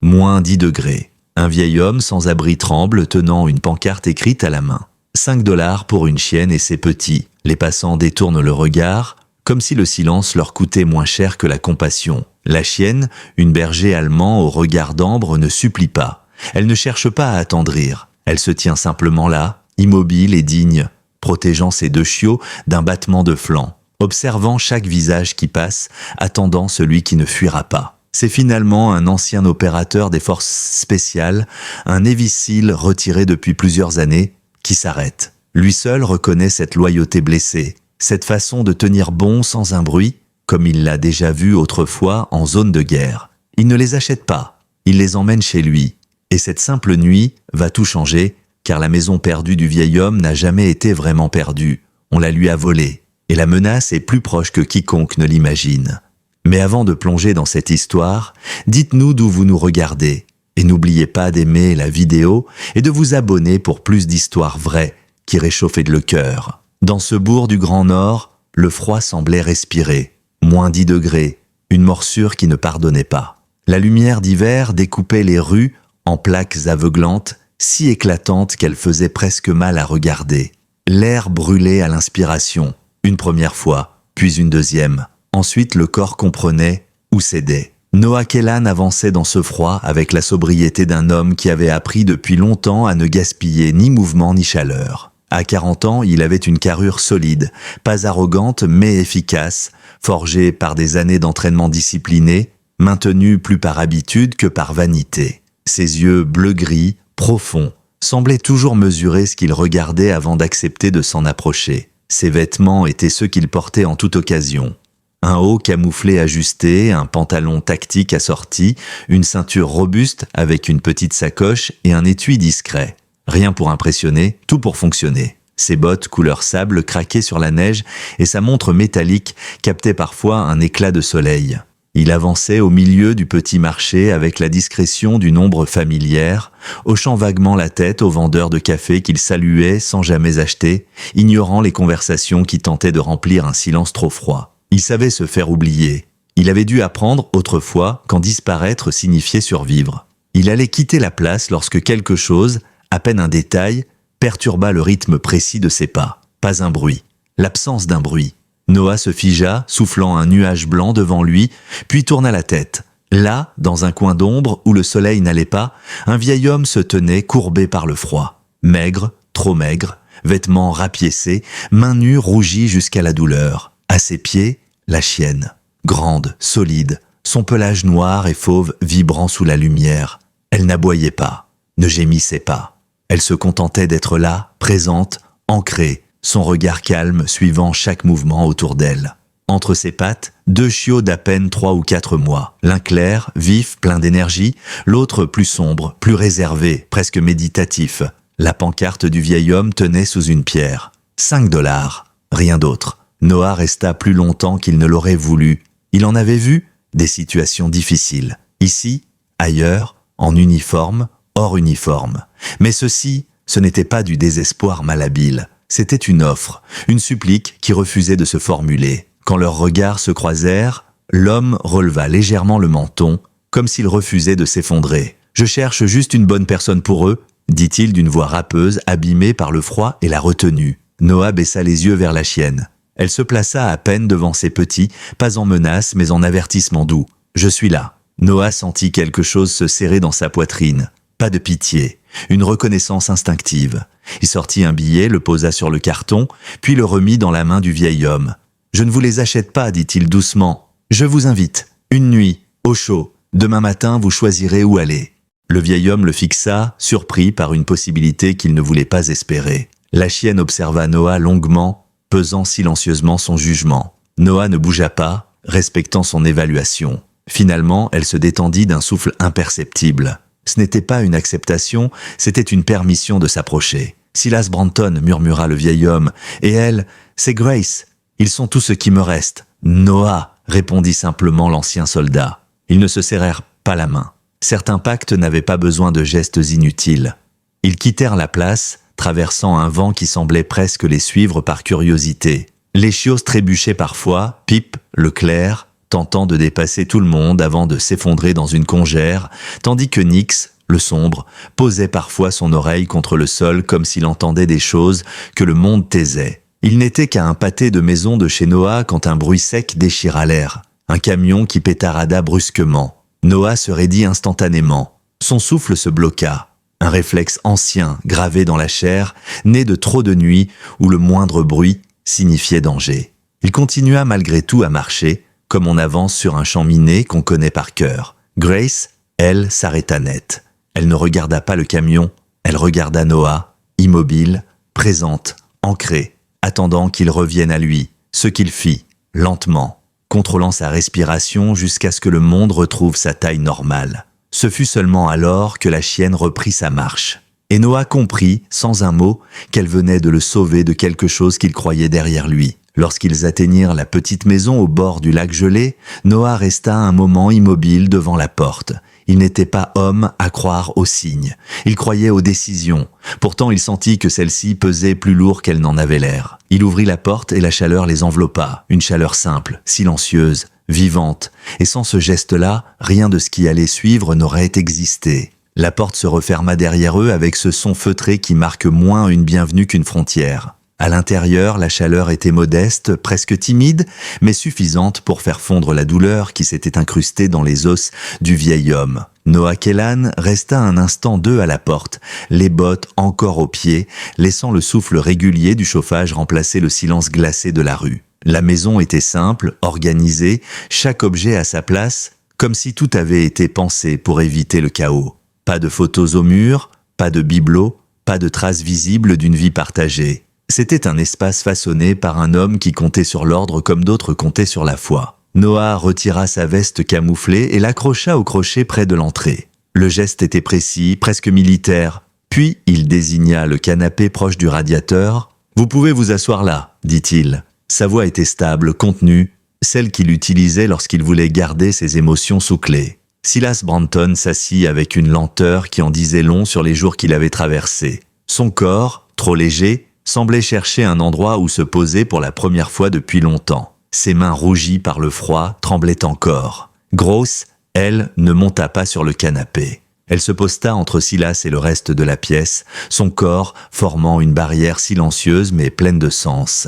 Moins 10 degrés. Un vieil homme sans abri tremble, tenant une pancarte écrite à la main. 5 $ pour une chienne et ses petits. Les passants détournent le regard, comme si le silence leur coûtait moins cher que la compassion. La chienne, une berger allemand au regard d'ambre, ne supplie pas. Elle ne cherche pas à attendrir. Elle se tient simplement là, immobile et digne, protégeant ses 2 chiots d'un battement de flanc, observant chaque visage qui passe, attendant celui qui ne fuira pas. C'est finalement un ancien opérateur des forces spéciales, un Navy SEAL retiré depuis plusieurs années, qui s'arrête. Lui seul reconnaît cette loyauté blessée, cette façon de tenir bon sans un bruit, comme il l'a déjà vu autrefois en zone de guerre. Il ne les achète pas, il les emmène chez lui. Et cette simple nuit va tout changer, car la maison perdue du vieil homme n'a jamais été vraiment perdue. On la lui a volée, et la menace est plus proche que quiconque ne l'imagine. Mais avant de plonger dans cette histoire, dites-nous d'où vous nous regardez. Et n'oubliez pas d'aimer la vidéo et de vous abonner pour plus d'histoires vraies qui réchauffent le cœur. Dans ce bourg du Grand Nord, le froid semblait respirer. Moins 10 degrés, une morsure qui ne pardonnait pas. La lumière d'hiver découpait les rues en plaques aveuglantes, si éclatantes qu'elles faisaient presque mal à regarder. L'air brûlait à l'inspiration, une première fois, puis une deuxième. Ensuite, le corps comprenait ou cédait. Noah Kellan avançait dans ce froid avec la sobriété d'un homme qui avait appris depuis longtemps à ne gaspiller ni mouvement ni chaleur. À 40 ans, il avait une carrure solide, pas arrogante mais efficace, forgée par des années d'entraînement discipliné, maintenue plus par habitude que par vanité. Ses yeux bleu-gris, profonds, semblaient toujours mesurer ce qu'il regardait avant d'accepter de s'en approcher. Ses vêtements étaient ceux qu'il portait en toute occasion. Un haut camouflé ajusté, un pantalon tactique assorti, une ceinture robuste avec une petite sacoche et un étui discret. Rien pour impressionner, tout pour fonctionner. Ses bottes couleur sable craquaient sur la neige et sa montre métallique captait parfois un éclat de soleil. Il avançait au milieu du petit marché avec la discrétion d'une ombre familière, hochant vaguement la tête aux vendeurs de café qu'il saluait sans jamais acheter, ignorant les conversations qui tentaient de remplir un silence trop froid. Il savait se faire oublier. Il avait dû apprendre autrefois qu'en disparaître signifiait survivre. Il allait quitter la place lorsque quelque chose, à peine un détail, perturba le rythme précis de ses pas. Pas un bruit. L'absence d'un bruit. Noah se figea, soufflant un nuage blanc devant lui, puis tourna la tête. Là, dans un coin d'ombre où le soleil n'allait pas, un vieil homme se tenait courbé par le froid. Maigre, trop maigre, vêtements rapiécés, mains nues rougies jusqu'à la douleur. À ses pieds, la chienne, grande, solide, son pelage noir et fauve vibrant sous la lumière. Elle n'aboyait pas, ne gémissait pas. Elle se contentait d'être là, présente, ancrée, son regard calme suivant chaque mouvement autour d'elle. Entre ses pattes, 2 chiots d'à peine 3 ou 4 mois. L'un clair, vif, plein d'énergie, l'autre plus sombre, plus réservé, presque méditatif. La pancarte du vieil homme tenait sous une pierre. 5 $, rien d'autre. Noah resta plus longtemps qu'il ne l'aurait voulu. Il en avait vu des situations difficiles. Ici, ailleurs, en uniforme, hors uniforme. Mais ceci, ce n'était pas du désespoir malhabile. C'était une offre, une supplique qui refusait de se formuler. Quand leurs regards se croisèrent, l'homme releva légèrement le menton, comme s'il refusait de s'effondrer. « Je cherche juste une bonne personne pour eux », dit-il d'une voix râpeuse, abîmée par le froid et la retenue. Noah baissa les yeux vers la chienne. Elle se plaça à peine devant ses petits, pas en menace mais en avertissement doux. « Je suis là ». Noah sentit quelque chose se serrer dans sa poitrine. Pas de pitié, une reconnaissance instinctive. Il sortit un billet, le posa sur le carton, puis le remit dans la main du vieil homme. « Je ne vous les achète pas, dit-il doucement. Je vous invite. Une nuit, au chaud. Demain matin, vous choisirez où aller. » Le vieil homme le fixa, surpris par une possibilité qu'il ne voulait pas espérer. La chienne observa Noah longuement, pesant silencieusement son jugement. Noah ne bougea pas, respectant son évaluation. Finalement, elle se détendit d'un souffle imperceptible. Ce n'était pas une acceptation, c'était une permission de s'approcher. « Silas Branton », murmura le vieil homme, « et elle, c'est Grace. Ils sont tout ce qui me reste. »« Noah », répondit simplement l'ancien soldat. Ils ne se serrèrent pas la main. Certains pactes n'avaient pas besoin de gestes inutiles. Ils quittèrent la place, traversant un vent qui semblait presque les suivre par curiosité. Les chiots trébuchaient parfois, Pip, le clair, tentant de dépasser tout le monde avant de s'effondrer dans une congère, tandis que Nix, le sombre, posait parfois son oreille contre le sol comme s'il entendait des choses que le monde taisait. Il n'était qu'à un pâté de maison de chez Noah quand un bruit sec déchira l'air. Un camion qui pétarada brusquement. Noah se raidit instantanément. Son souffle se bloqua. Un réflexe ancien, gravé dans la chair, né de trop de nuits où le moindre bruit signifiait danger. Il continua malgré tout à marcher, comme on avance sur un champ miné qu'on connaît par cœur. Grace, elle, s'arrêta net. Elle ne regarda pas le camion, elle regarda Noah, immobile, présente, ancrée, attendant qu'il revienne à lui, ce qu'il fit, lentement, contrôlant sa respiration jusqu'à ce que le monde retrouve sa taille normale. Ce fut seulement alors que la chienne reprit sa marche. Et Noah comprit, sans un mot, qu'elle venait de le sauver de quelque chose qu'il croyait derrière lui. Lorsqu'ils atteignirent la petite maison au bord du lac gelé, Noah resta un moment immobile devant la porte. Il n'était pas homme à croire aux signes. Il croyait aux décisions. Pourtant, il sentit que celle-ci pesait plus lourd qu'elle n'en avait l'air. Il ouvrit la porte et la chaleur les enveloppa. Une chaleur simple, silencieuse, vivante. Et sans ce geste-là, rien de ce qui allait suivre n'aurait existé. La porte se referma derrière eux avec ce son feutré qui marque moins une bienvenue qu'une frontière. À l'intérieur, la chaleur était modeste, presque timide, mais suffisante pour faire fondre la douleur qui s'était incrustée dans les os du vieil homme. Noah Kellan resta un instant à la porte, les bottes encore aux pieds, laissant le souffle régulier du chauffage remplacer le silence glacé de la rue. La maison était simple, organisée, chaque objet à sa place, comme si tout avait été pensé pour éviter le chaos. Pas de photos au mur, pas de bibelots, pas de traces visibles d'une vie partagée. C'était un espace façonné par un homme qui comptait sur l'ordre comme d'autres comptaient sur la foi. Noah retira sa veste camouflée et l'accrocha au crochet près de l'entrée. Le geste était précis, presque militaire. Puis il désigna le canapé proche du radiateur. « Vous pouvez vous asseoir là », dit-il. Sa voix était stable, contenue, celle qu'il utilisait lorsqu'il voulait garder ses émotions sous clé. Silas Branton s'assit avec une lenteur qui en disait long sur les jours qu'il avait traversés. Son corps, trop léger, semblait chercher un endroit où se poser pour la première fois depuis longtemps. Ses mains rougies par le froid tremblaient encore. Grosse, elle, ne monta pas sur le canapé. Elle se posta entre Silas et le reste de la pièce, son corps formant une barrière silencieuse mais pleine de sens.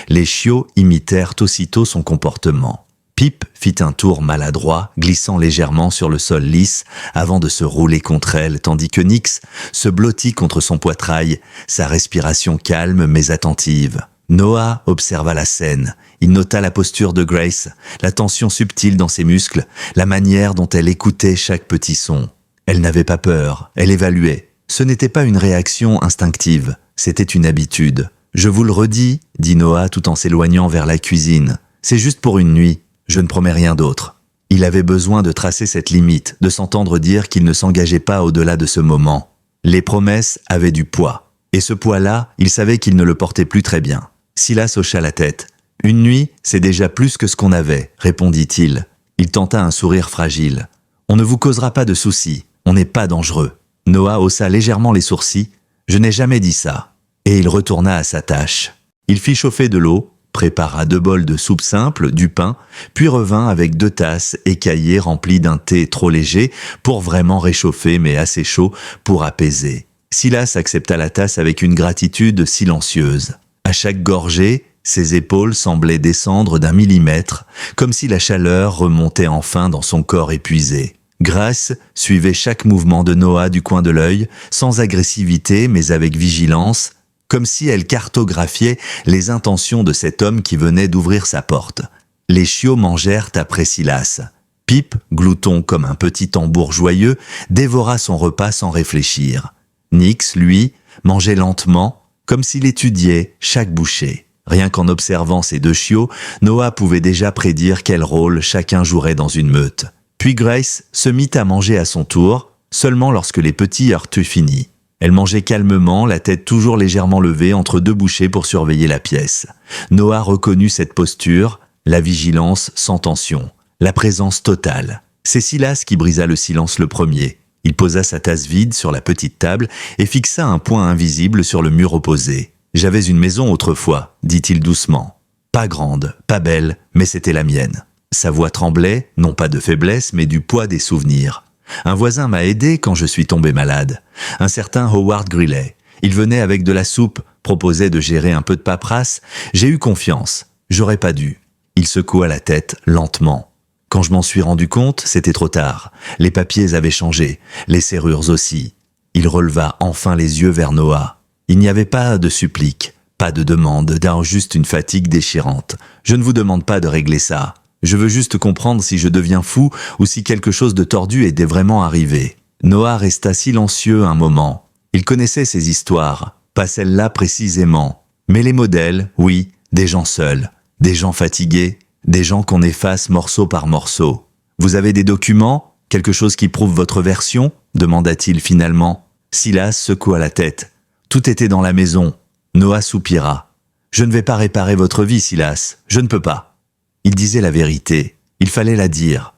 Les chiots imitèrent aussitôt son comportement. Pip fit un tour maladroit, glissant légèrement sur le sol lisse avant de se rouler contre elle, tandis que Nix se blottit contre son poitrail, sa respiration calme mais attentive. Noah observa la scène. Il nota la posture de Grace, la tension subtile dans ses muscles, la manière dont elle écoutait chaque petit son. Elle n'avait pas peur, elle évaluait. Ce n'était pas une réaction instinctive, c'était une habitude. « Je vous le redis », dit Noah tout en s'éloignant vers la cuisine. « C'est juste pour une nuit. Je ne promets rien d'autre. » Il avait besoin de tracer cette limite, de s'entendre dire qu'il ne s'engageait pas au-delà de ce moment. Les promesses avaient du poids. Et ce poids-là, il savait qu'il ne le portait plus très bien. Silas hocha la tête. « Une nuit, c'est déjà plus que ce qu'on avait, » répondit-il. Il tenta un sourire fragile. « On ne vous causera pas de soucis. On n'est pas dangereux. » Noah haussa légèrement les sourcils. « Je n'ai jamais dit ça. » Et il retourna à sa tâche. Il fit chauffer de l'eau, prépara 2 bols de soupe simple, du pain, puis revint avec 2 tasses écaillées remplies d'un thé trop léger pour vraiment réchauffer mais assez chaud pour apaiser. Silas accepta la tasse avec une gratitude silencieuse. À chaque gorgée, ses épaules semblaient descendre d'1 millimètre, comme si la chaleur remontait enfin dans son corps épuisé. Grace suivait chaque mouvement de Noah du coin de l'œil, sans agressivité mais avec vigilance, comme si elle cartographiait les intentions de cet homme qui venait d'ouvrir sa porte. Les chiots mangèrent après Silas. Pip, glouton comme un petit tambour joyeux, dévora son repas sans réfléchir. Nix, lui, mangeait lentement, comme s'il étudiait chaque bouchée. Rien qu'en observant ces 2 chiots, Noah pouvait déjà prédire quel rôle chacun jouerait dans une meute. Puis Grace se mit à manger à son tour, seulement lorsque les petits eurent fini. Elle mangeait calmement, la tête toujours légèrement levée entre 2 bouchées pour surveiller la pièce. Noah reconnut cette posture, la vigilance sans tension, la présence totale. C'est Silas qui brisa le silence le premier. Il posa sa tasse vide sur la petite table et fixa un point invisible sur le mur opposé. « J'avais une maison autrefois », dit-il doucement. « Pas grande, pas belle, mais c'était la mienne. Sa voix tremblait, non pas de faiblesse, mais du poids des souvenirs. Un voisin m'a aidé quand je suis tombé malade. Un certain Howard Greeley. Il venait avec de la soupe, proposait de gérer un peu de paperasse. J'ai eu confiance. J'aurais pas dû. Il secoua la tête lentement. Quand je m'en suis rendu compte, c'était trop tard. Les papiers avaient changé, les serrures aussi. Il releva enfin les yeux vers Noah. Il n'y avait pas de supplique, pas de demande, juste une fatigue déchirante. Je ne vous demande pas de régler ça. Je veux juste comprendre si je deviens fou ou si quelque chose de tordu est vraiment arrivé. Noah resta silencieux un moment. Il connaissait ces histoires, pas celle-là précisément. Mais les modèles, oui, des gens seuls, des gens fatigués, des gens qu'on efface morceau par morceau. Vous avez des documents? Quelque chose qui prouve votre version? Demanda-t-il finalement. Silas secoua la tête. Tout était dans la maison. Noah soupira. Je ne vais pas réparer votre vie, Silas. Je ne peux pas. Il disait la vérité. Il fallait la dire.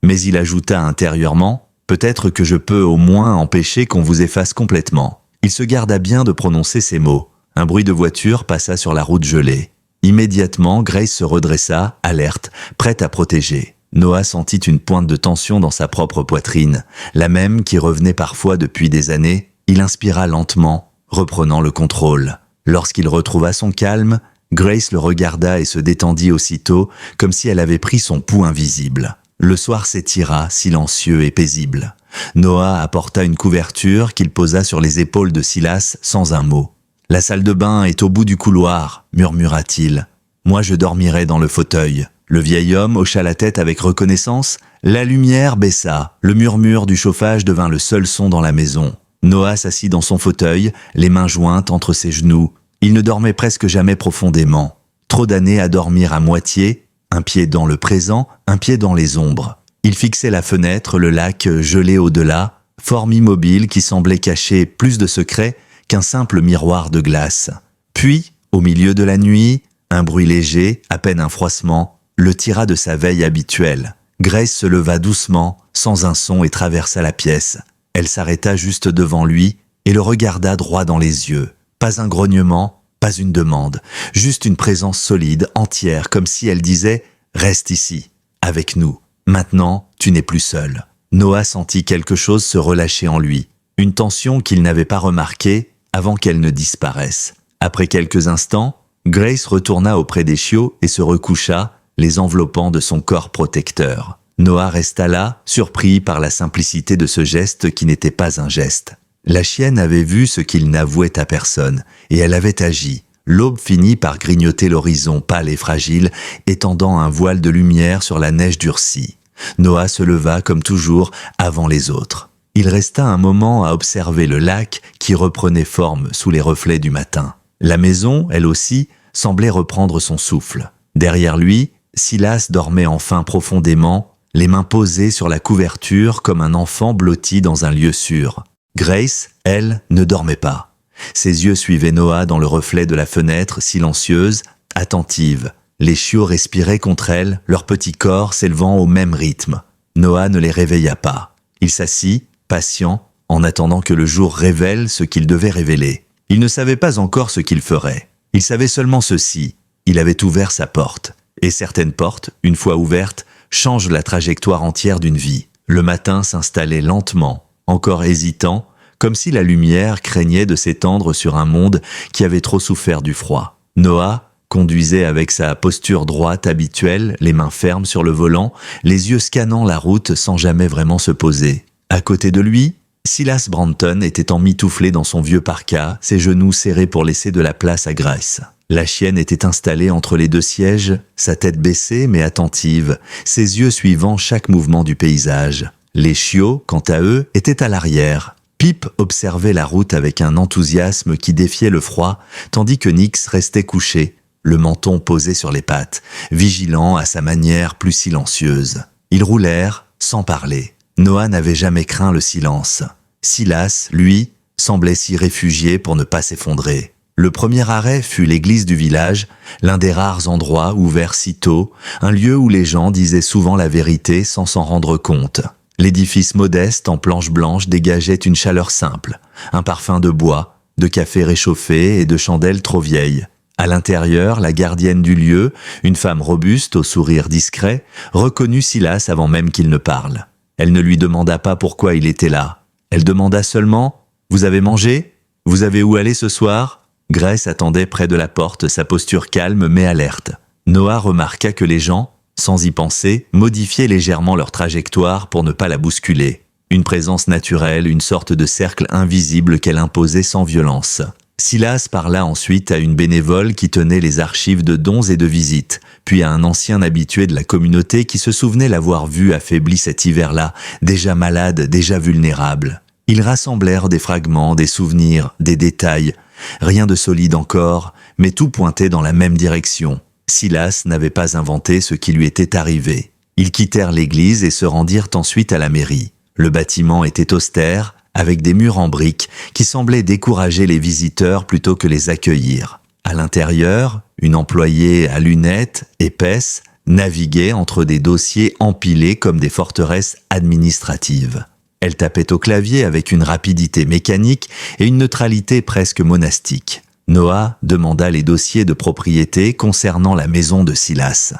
Mais il ajouta intérieurement, peut-être que je peux au moins empêcher qu'on vous efface complètement. Il se garda bien de prononcer ces mots. Un bruit de voiture passa sur la route gelée. Immédiatement, Grace se redressa, alerte, prête à protéger. Noah sentit une pointe de tension dans sa propre poitrine, la même qui revenait parfois depuis des années. Il inspira lentement, reprenant le contrôle. Lorsqu'il retrouva son calme, Grace le regarda et se détendit aussitôt, comme si elle avait pris son pouls invisible. Le soir s'étira, silencieux et paisible. Noah apporta une couverture qu'il posa sur les épaules de Silas sans un mot. « La salle de bain est au bout du couloir », murmura-t-il. « Moi je dormirai dans le fauteuil. » Le vieil homme hocha la tête avec reconnaissance. La lumière baissa. Le murmure du chauffage devint le seul son dans la maison. Noah s'assit dans son fauteuil, les mains jointes entre ses genoux. Il ne dormait presque jamais profondément. Trop d'années à dormir à moitié, un pied dans le présent, un pied dans les ombres. Il fixait la fenêtre, le lac gelé au-delà, forme immobile qui semblait cacher plus de secrets qu'un simple miroir de glace. Puis, au milieu de la nuit, un bruit léger, à peine un froissement, le tira de sa veille habituelle. Grace se leva doucement, sans un son, et traversa la pièce. Elle s'arrêta juste devant lui et le regarda droit dans les yeux. Pas un grognement, pas une demande, juste une présence solide, entière, comme si elle disait « Reste ici, avec nous. Maintenant, tu n'es plus seul. » Noah sentit quelque chose se relâcher en lui, une tension qu'il n'avait pas remarquée avant qu'elle ne disparaisse. Après quelques instants, Grace retourna auprès des chiots et se recoucha, les enveloppant de son corps protecteur. Noah resta là, surpris par la simplicité de ce geste qui n'était pas un geste. La chienne avait vu ce qu'il n'avouait à personne, et elle avait agi. L'aube finit par grignoter l'horizon pâle et fragile, étendant un voile de lumière sur la neige durcie. Noah se leva comme toujours avant les autres. Il resta un moment à observer le lac qui reprenait forme sous les reflets du matin. La maison, elle aussi, semblait reprendre son souffle. Derrière lui, Silas dormait enfin profondément, les mains posées sur la couverture comme un enfant blotti dans un lieu sûr. Grace, elle, ne dormait pas. Ses yeux suivaient Noah dans le reflet de la fenêtre, silencieuse, attentive. Les chiots respiraient contre elle, leur petit corps s'élevant au même rythme. Noah ne les réveilla pas. Il s'assit, patient, en attendant que le jour révèle ce qu'il devait révéler. Il ne savait pas encore ce qu'il ferait. Il savait seulement ceci. Il avait ouvert sa porte. Et certaines portes, une fois ouvertes, changent la trajectoire entière d'une vie. Le matin s'installait lentement, encore hésitant, comme si la lumière craignait de s'étendre sur un monde qui avait trop souffert du froid. Noah conduisait avec sa posture droite habituelle, les mains fermes sur le volant, les yeux scannant la route sans jamais vraiment se poser. À côté de lui, Silas Branton était emmitouflé dans son vieux parka, ses genoux serrés pour laisser de la place à Grace. La chienne était installée entre les deux sièges, sa tête baissée mais attentive, ses yeux suivant chaque mouvement du paysage. Les chiots, quant à eux, étaient à l'arrière. Pip observait la route avec un enthousiasme qui défiait le froid, tandis que Nix restait couché, le menton posé sur les pattes, vigilant à sa manière plus silencieuse. Ils roulèrent, sans parler. Noah n'avait jamais craint le silence. Silas, lui, semblait s'y réfugier pour ne pas s'effondrer. Le premier arrêt fut l'église du village, l'un des rares endroits ouverts si tôt, un lieu où les gens disaient souvent la vérité sans s'en rendre compte. L'édifice modeste en planches blanches dégageait une chaleur simple, un parfum de bois, de café réchauffé et de chandelles trop vieilles. À l'intérieur, la gardienne du lieu, une femme robuste au sourire discret, reconnut Silas avant même qu'il ne parle. Elle ne lui demanda pas pourquoi il était là. Elle demanda seulement « Vous avez mangé ? Vous avez où aller ce soir ?» Grace attendait près de la porte, sa posture calme mais alerte. Noah remarqua que les gens, sans y penser, modifiaient légèrement leur trajectoire pour ne pas la bousculer. Une présence naturelle, une sorte de cercle invisible qu'elle imposait sans violence. Silas parla ensuite à une bénévole qui tenait les archives de dons et de visites, puis à un ancien habitué de la communauté qui se souvenait l'avoir vu affaibli cet hiver-là, déjà malade, déjà vulnérable. Ils rassemblèrent des fragments, des souvenirs, des détails, rien de solide encore, mais tout pointait dans la même direction. Silas n'avait pas inventé ce qui lui était arrivé. Ils quittèrent l'église et se rendirent ensuite à la mairie. Le bâtiment était austère, avec des murs en briques qui semblaient décourager les visiteurs plutôt que les accueillir. À l'intérieur, une employée à lunettes, épaisse, naviguait entre des dossiers empilés comme des forteresses administratives. Elle tapait au clavier avec une rapidité mécanique et une neutralité presque monastique. Noah demanda les dossiers de propriété concernant la maison de Silas.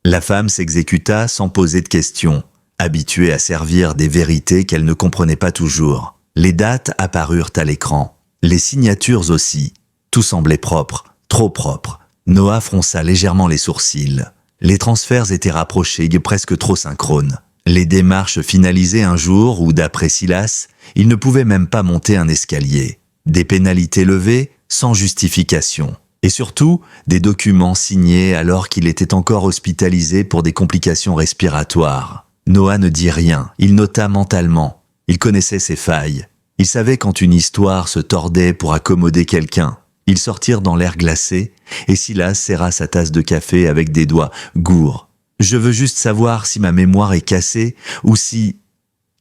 La femme s'exécuta sans poser de questions, habituée à servir des vérités qu'elle ne comprenait pas toujours. Les dates apparurent à l'écran, les signatures aussi. Tout semblait propre, trop propre. Noah fronça légèrement les sourcils. Les transferts étaient rapprochés, presque trop synchrones. Les démarches finalisées un jour où, d'après Silas, il ne pouvait même pas monter un escalier. Des pénalités levées, sans justification. Et surtout, des documents signés alors qu'il était encore hospitalisé pour des complications respiratoires. Noah ne dit rien, il nota mentalement. Il connaissait ses failles. Il savait quand une histoire se tordait pour accommoder quelqu'un. Ils sortirent dans l'air glacé, et Silas serra sa tasse de café avec des doigts gourds. « Je veux juste savoir si ma mémoire est cassée, ou si...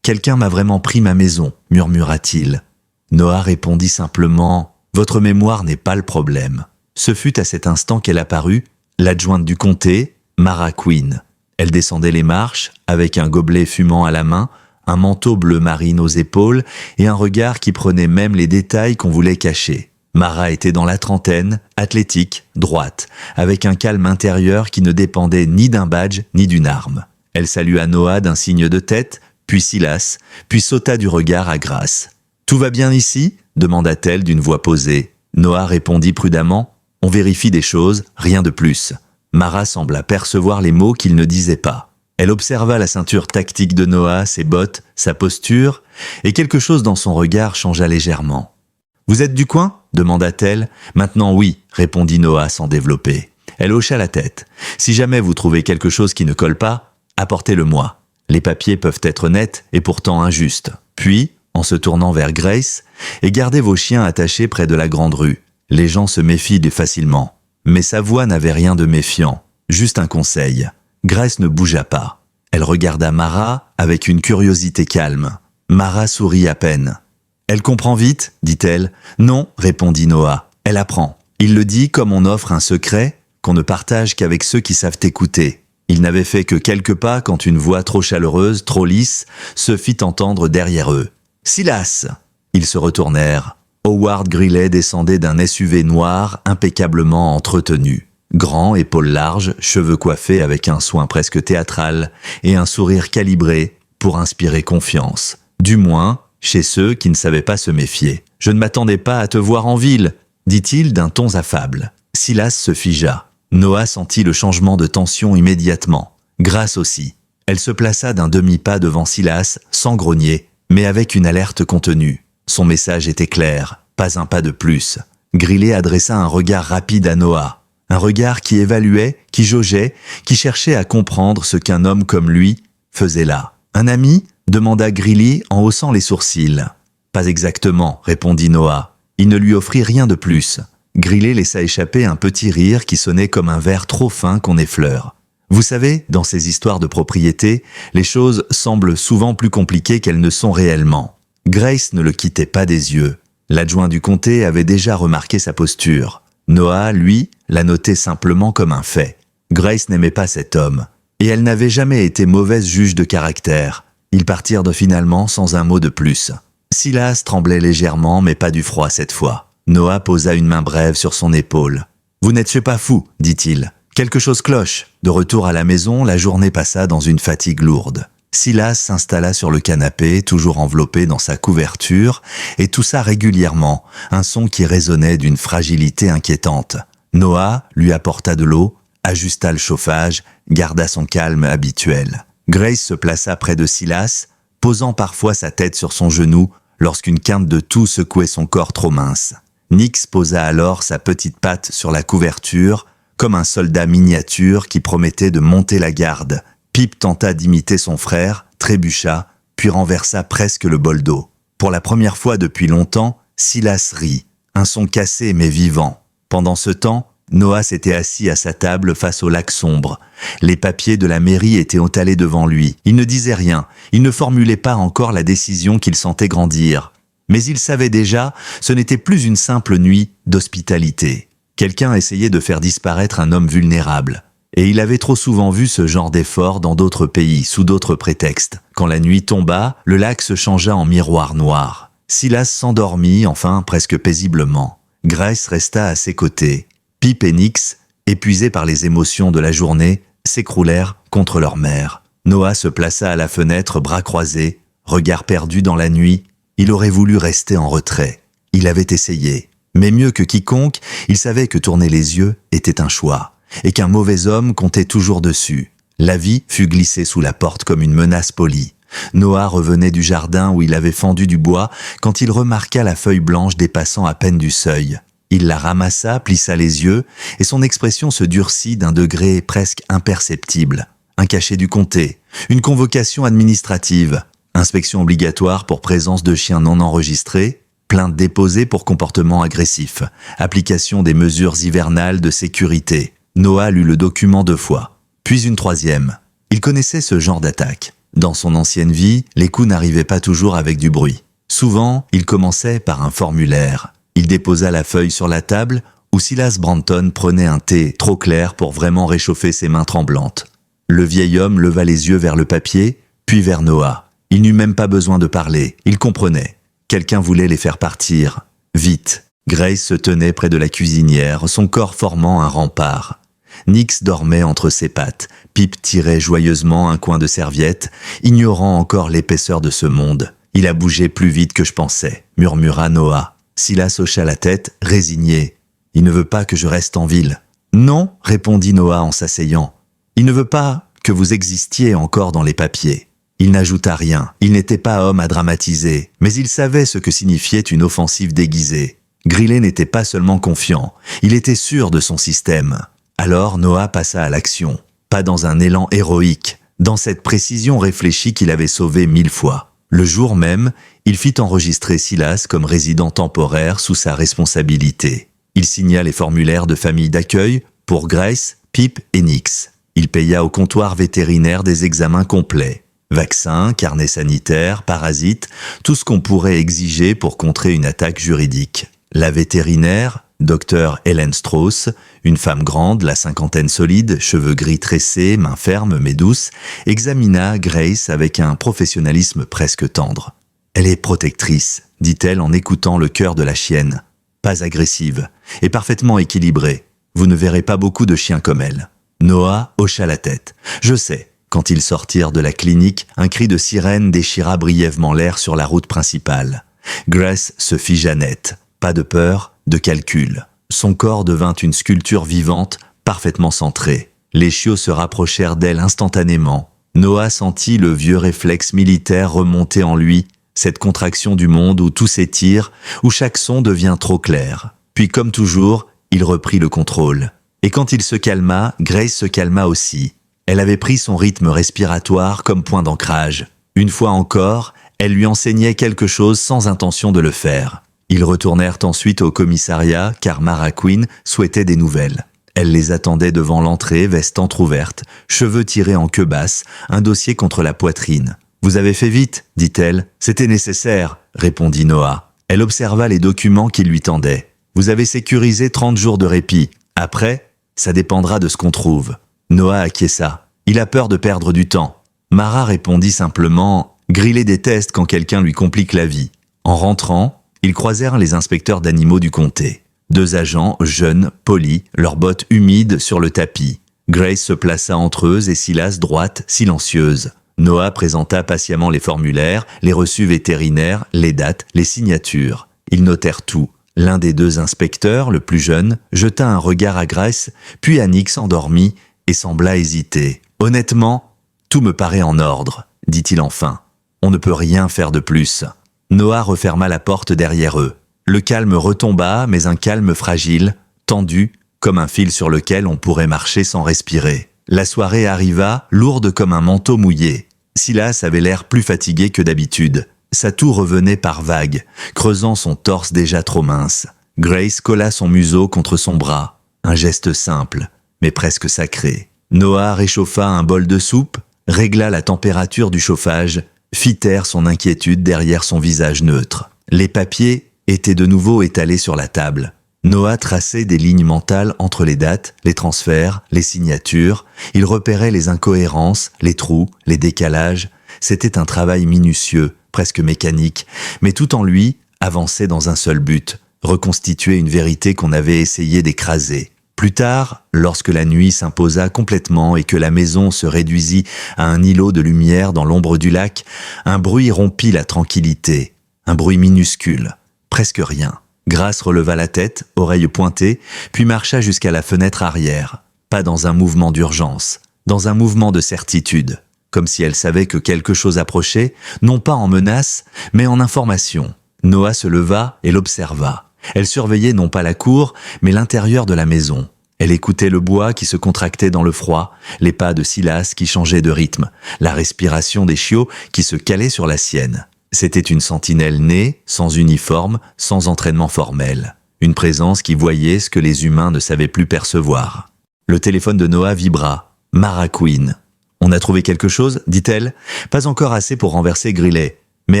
quelqu'un m'a vraiment pris ma maison, murmura-t-il. Noah répondit simplement « Votre mémoire n'est pas le problème. » Ce fut à cet instant qu'elle apparut, l'adjointe du comté, Mara Quinn. Elle descendait les marches, avec un gobelet fumant à la main, un manteau bleu marine aux épaules et un regard qui prenait même les détails qu'on voulait cacher. Mara était dans la trentaine, athlétique, droite, avec un calme intérieur qui ne dépendait ni d'un badge ni d'une arme. Elle salua Noah d'un signe de tête, puis Silas, puis sauta du regard à Grace. « Tout va bien ici ?» demanda-t-elle d'une voix posée. Noah répondit prudemment « On vérifie des choses, rien de plus. » Mara sembla percevoir les mots qu'il ne disait pas. Elle observa la ceinture tactique de Noah, ses bottes, sa posture, et quelque chose dans son regard changea légèrement. « Vous êtes du coin ?» demanda-t-elle. « Maintenant oui », répondit Noah sans développer. Elle hocha la tête. « Si jamais vous trouvez quelque chose qui ne colle pas, apportez-le-moi. Les papiers peuvent être nets et pourtant injustes. » Puis, en se tournant vers Grace, « Et gardez vos chiens attachés près de la grande rue. Les gens se méfient facilement. » Mais sa voix n'avait rien de méfiant. Juste un conseil. Grace ne bougea pas. Elle regarda Mara avec une curiosité calme. Mara sourit à peine. « Elle comprend vite ?» dit-elle. « Non » répondit Noah. « Elle apprend. Il le dit comme on offre un secret qu'on ne partage qu'avec ceux qui savent écouter. » Il n'avait fait que quelques pas quand une voix trop chaleureuse, trop lisse, se fit entendre derrière eux. « Silas !» Ils se retournèrent. Howard Greeley descendait d'un SUV noir impeccablement entretenu. Grand, épaules larges, cheveux coiffés avec un soin presque théâtral et un sourire calibré pour inspirer confiance. Du moins, chez ceux qui ne savaient pas se méfier. « Je ne m'attendais pas à te voir en ville », dit-il d'un ton affable. Silas se figea. Noah sentit le changement de tension immédiatement. Grace aussi. Elle se plaça d'un demi-pas devant Silas, sans grogner, mais avec une alerte contenue. Son message était clair, pas un pas de plus. Greeley adressa un regard rapide à Noah. Un regard qui évaluait, qui jaugeait, qui cherchait à comprendre ce qu'un homme comme lui faisait là. « Un ami ?» demanda Greeley en haussant les sourcils. « Pas exactement » répondit Noah. Il ne lui offrit rien de plus. Greeley laissa échapper un petit rire qui sonnait comme un verre trop fin qu'on effleure. Vous savez, dans ces histoires de propriété, les choses semblent souvent plus compliquées qu'elles ne sont réellement. Grace ne le quittait pas des yeux. L'adjoint du comté avait déjà remarqué sa posture. Noah, lui, la notait simplement comme un fait. Grace n'aimait pas cet homme. Et elle n'avait jamais été mauvaise juge de caractère. Ils partirent finalement sans un mot de plus. Silas tremblait légèrement, mais pas du froid cette fois. Noah posa une main brève sur son épaule. Vous n'êtes pas fou, dit-il. Quelque chose cloche. De retour à la maison, la journée passa dans une fatigue lourde. Silas s'installa sur le canapé, toujours enveloppé dans sa couverture, et toussa régulièrement, un son qui résonnait d'une fragilité inquiétante. Noah lui apporta de l'eau, ajusta le chauffage, garda son calme habituel. Grace se plaça près de Silas, posant parfois sa tête sur son genou lorsqu'une quinte de toux secouait son corps trop mince. Nix posa alors sa petite patte sur la couverture, comme un soldat miniature qui promettait de monter la garde. Pip tenta d'imiter son frère, trébucha, puis renversa presque le bol d'eau. Pour la première fois depuis longtemps, Silas rit, un son cassé mais vivant. Pendant ce temps, Noah s'était assis à sa table face au lac sombre. Les papiers de la mairie étaient étalés devant lui. Il ne disait rien, il ne formulait pas encore la décision qu'il sentait grandir. Mais il savait déjà, ce n'était plus une simple nuit d'hospitalité. Quelqu'un essayait de faire disparaître un homme vulnérable. Et il avait trop souvent vu ce genre d'effort dans d'autres pays, sous d'autres prétextes. Quand la nuit tomba, le lac se changea en miroir noir. Silas s'endormit, enfin presque paisiblement. Grace resta à ses côtés. Pip et Nix, épuisés par les émotions de la journée, s'écroulèrent contre leur mère. Noah se plaça à la fenêtre, bras croisés, regard perdu dans la nuit. Il aurait voulu rester en retrait. Il avait essayé. Mais mieux que quiconque, il savait que tourner les yeux était un choix, et qu'un mauvais homme comptait toujours dessus. La vie fut glissée sous la porte comme une menace polie. Noah revenait du jardin où il avait fendu du bois quand il remarqua la feuille blanche dépassant à peine du seuil. Il la ramassa, plissa les yeux, et son expression se durcit d'un degré presque imperceptible. Un cachet du comté, une convocation administrative, inspection obligatoire pour présence de chiens non enregistrés, plainte déposée pour comportement agressif, application des mesures hivernales de sécurité. Noah lut le document 2 fois, puis une 3e. Il connaissait ce genre d'attaque. Dans son ancienne vie, les coups n'arrivaient pas toujours avec du bruit. Souvent, il commençait par un formulaire. Il déposa la feuille sur la table où Silas Branton prenait un thé trop clair pour vraiment réchauffer ses mains tremblantes. Le vieil homme leva les yeux vers le papier, puis vers Noah. Il n'eut même pas besoin de parler, il comprenait. Quelqu'un voulait les faire partir. Vite. Grace se tenait près de la cuisinière, son corps formant un rempart. Nix dormait entre ses pattes. Pip tirait joyeusement un coin de serviette, ignorant encore l'épaisseur de ce monde. « Il a bougé plus vite que je pensais », murmura Noah. Silas hocha la tête, résigné. « Il ne veut pas que je reste en ville. »« Non », répondit Noah en s'asseyant. « Il ne veut pas que vous existiez encore dans les papiers. » Il n'ajouta rien. Il n'était pas homme à dramatiser, mais il savait ce que signifiait une offensive déguisée. Grillet n'était pas seulement confiant, il était sûr de son système. Alors Noah passa à l'action, pas dans un élan héroïque, dans cette précision réfléchie qu'il avait sauvée 1000 fois. Le jour même, il fit enregistrer Silas comme résident temporaire sous sa responsabilité. Il signa les formulaires de famille d'accueil pour Grace, Pip et Nix. Il paya au comptoir vétérinaire des examens complets. Vaccins, carnets sanitaires, parasites, tout ce qu'on pourrait exiger pour contrer une attaque juridique. La vétérinaire, Dr Helen Strauss, une femme grande, la cinquantaine solide, cheveux gris tressés, mains fermes mais douces, examina Grace avec un professionnalisme presque tendre. « Elle est protectrice », dit-elle en écoutant le cœur de la chienne. « Pas agressive, et parfaitement équilibrée. Vous ne verrez pas beaucoup de chiens comme elle. » Noah hocha la tête. « Je sais. » Quand ils sortirent de la clinique, un cri de sirène déchira brièvement l'air sur la route principale. Grace se figea net. Pas de peur, de calcul. Son corps devint une sculpture vivante, parfaitement centrée. Les chiots se rapprochèrent d'elle instantanément. Noah sentit le vieux réflexe militaire remonter en lui, cette contraction du monde où tout s'étire, où chaque son devient trop clair. Puis comme toujours, il reprit le contrôle. Et quand il se calma, Grace se calma aussi. Elle avait pris son rythme respiratoire comme point d'ancrage. Une fois encore, elle lui enseignait quelque chose sans intention de le faire. Ils retournèrent ensuite au commissariat car Mara Quinn souhaitait des nouvelles. Elle les attendait devant l'entrée, veste entr'ouverte, cheveux tirés en queue basse, un dossier contre la poitrine. « Vous avez fait vite » dit-elle. « C'était nécessaire » répondit Noah. Elle observa les documents qu'il lui tendait. « Vous avez sécurisé 30 jours de répit. Après, ça dépendra de ce qu'on trouve. » Noah acquiesça. Il a peur de perdre du temps. Mara répondit simplement « Griller des tests quand quelqu'un lui complique la vie ». En rentrant, ils croisèrent les inspecteurs d'animaux du comté. 2 agents, jeunes, polis, leurs bottes humides sur le tapis. Grace se plaça entre eux et Silas droite, silencieuse. Noah présenta patiemment les formulaires, les reçus vétérinaires, les dates, les signatures. Ils notèrent tout. L'un des 2 inspecteurs, le plus jeune, jeta un regard à Grace, puis à Nick s'endormit et sembla hésiter. « Honnêtement, tout me paraît en ordre, dit-il enfin. On ne peut rien faire de plus. » Noah referma la porte derrière eux. Le calme retomba, mais un calme fragile, tendu, comme un fil sur lequel on pourrait marcher sans respirer. La soirée arriva, lourde comme un manteau mouillé. Silas avait l'air plus fatigué que d'habitude. Sa toux revenait par vagues, creusant son torse déjà trop mince. Grace colla son museau contre son bras. Un geste simple, mais presque sacré. Noah réchauffa un bol de soupe, régla la température du chauffage, fit taire son inquiétude derrière son visage neutre. Les papiers étaient de nouveau étalés sur la table. Noah traçait des lignes mentales entre les dates, les transferts, les signatures. Il repérait les incohérences, les trous, les décalages. C'était un travail minutieux, presque mécanique, mais tout en lui avançait dans un seul but, reconstituer une vérité qu'on avait essayé d'écraser. Plus tard, lorsque la nuit s'imposa complètement et que la maison se réduisit à un îlot de lumière dans l'ombre du lac, un bruit rompit la tranquillité. Un bruit minuscule, presque rien. Grace releva la tête, oreille pointée, puis marcha jusqu'à la fenêtre arrière. Pas dans un mouvement d'urgence, dans un mouvement de certitude. Comme si elle savait que quelque chose approchait, non pas en menace, mais en information. Noah se leva et l'observa. Elle surveillait non pas la cour, mais l'intérieur de la maison. Elle écoutait le bois qui se contractait dans le froid, les pas de Silas qui changeaient de rythme, la respiration des chiots qui se calaient sur la sienne. C'était une sentinelle née, sans uniforme, sans entraînement formel. Une présence qui voyait ce que les humains ne savaient plus percevoir. Le téléphone de Noah vibra. Mara Queen. « On a trouvé quelque chose ?» dit-elle. Pas encore assez pour renverser Grillet, mais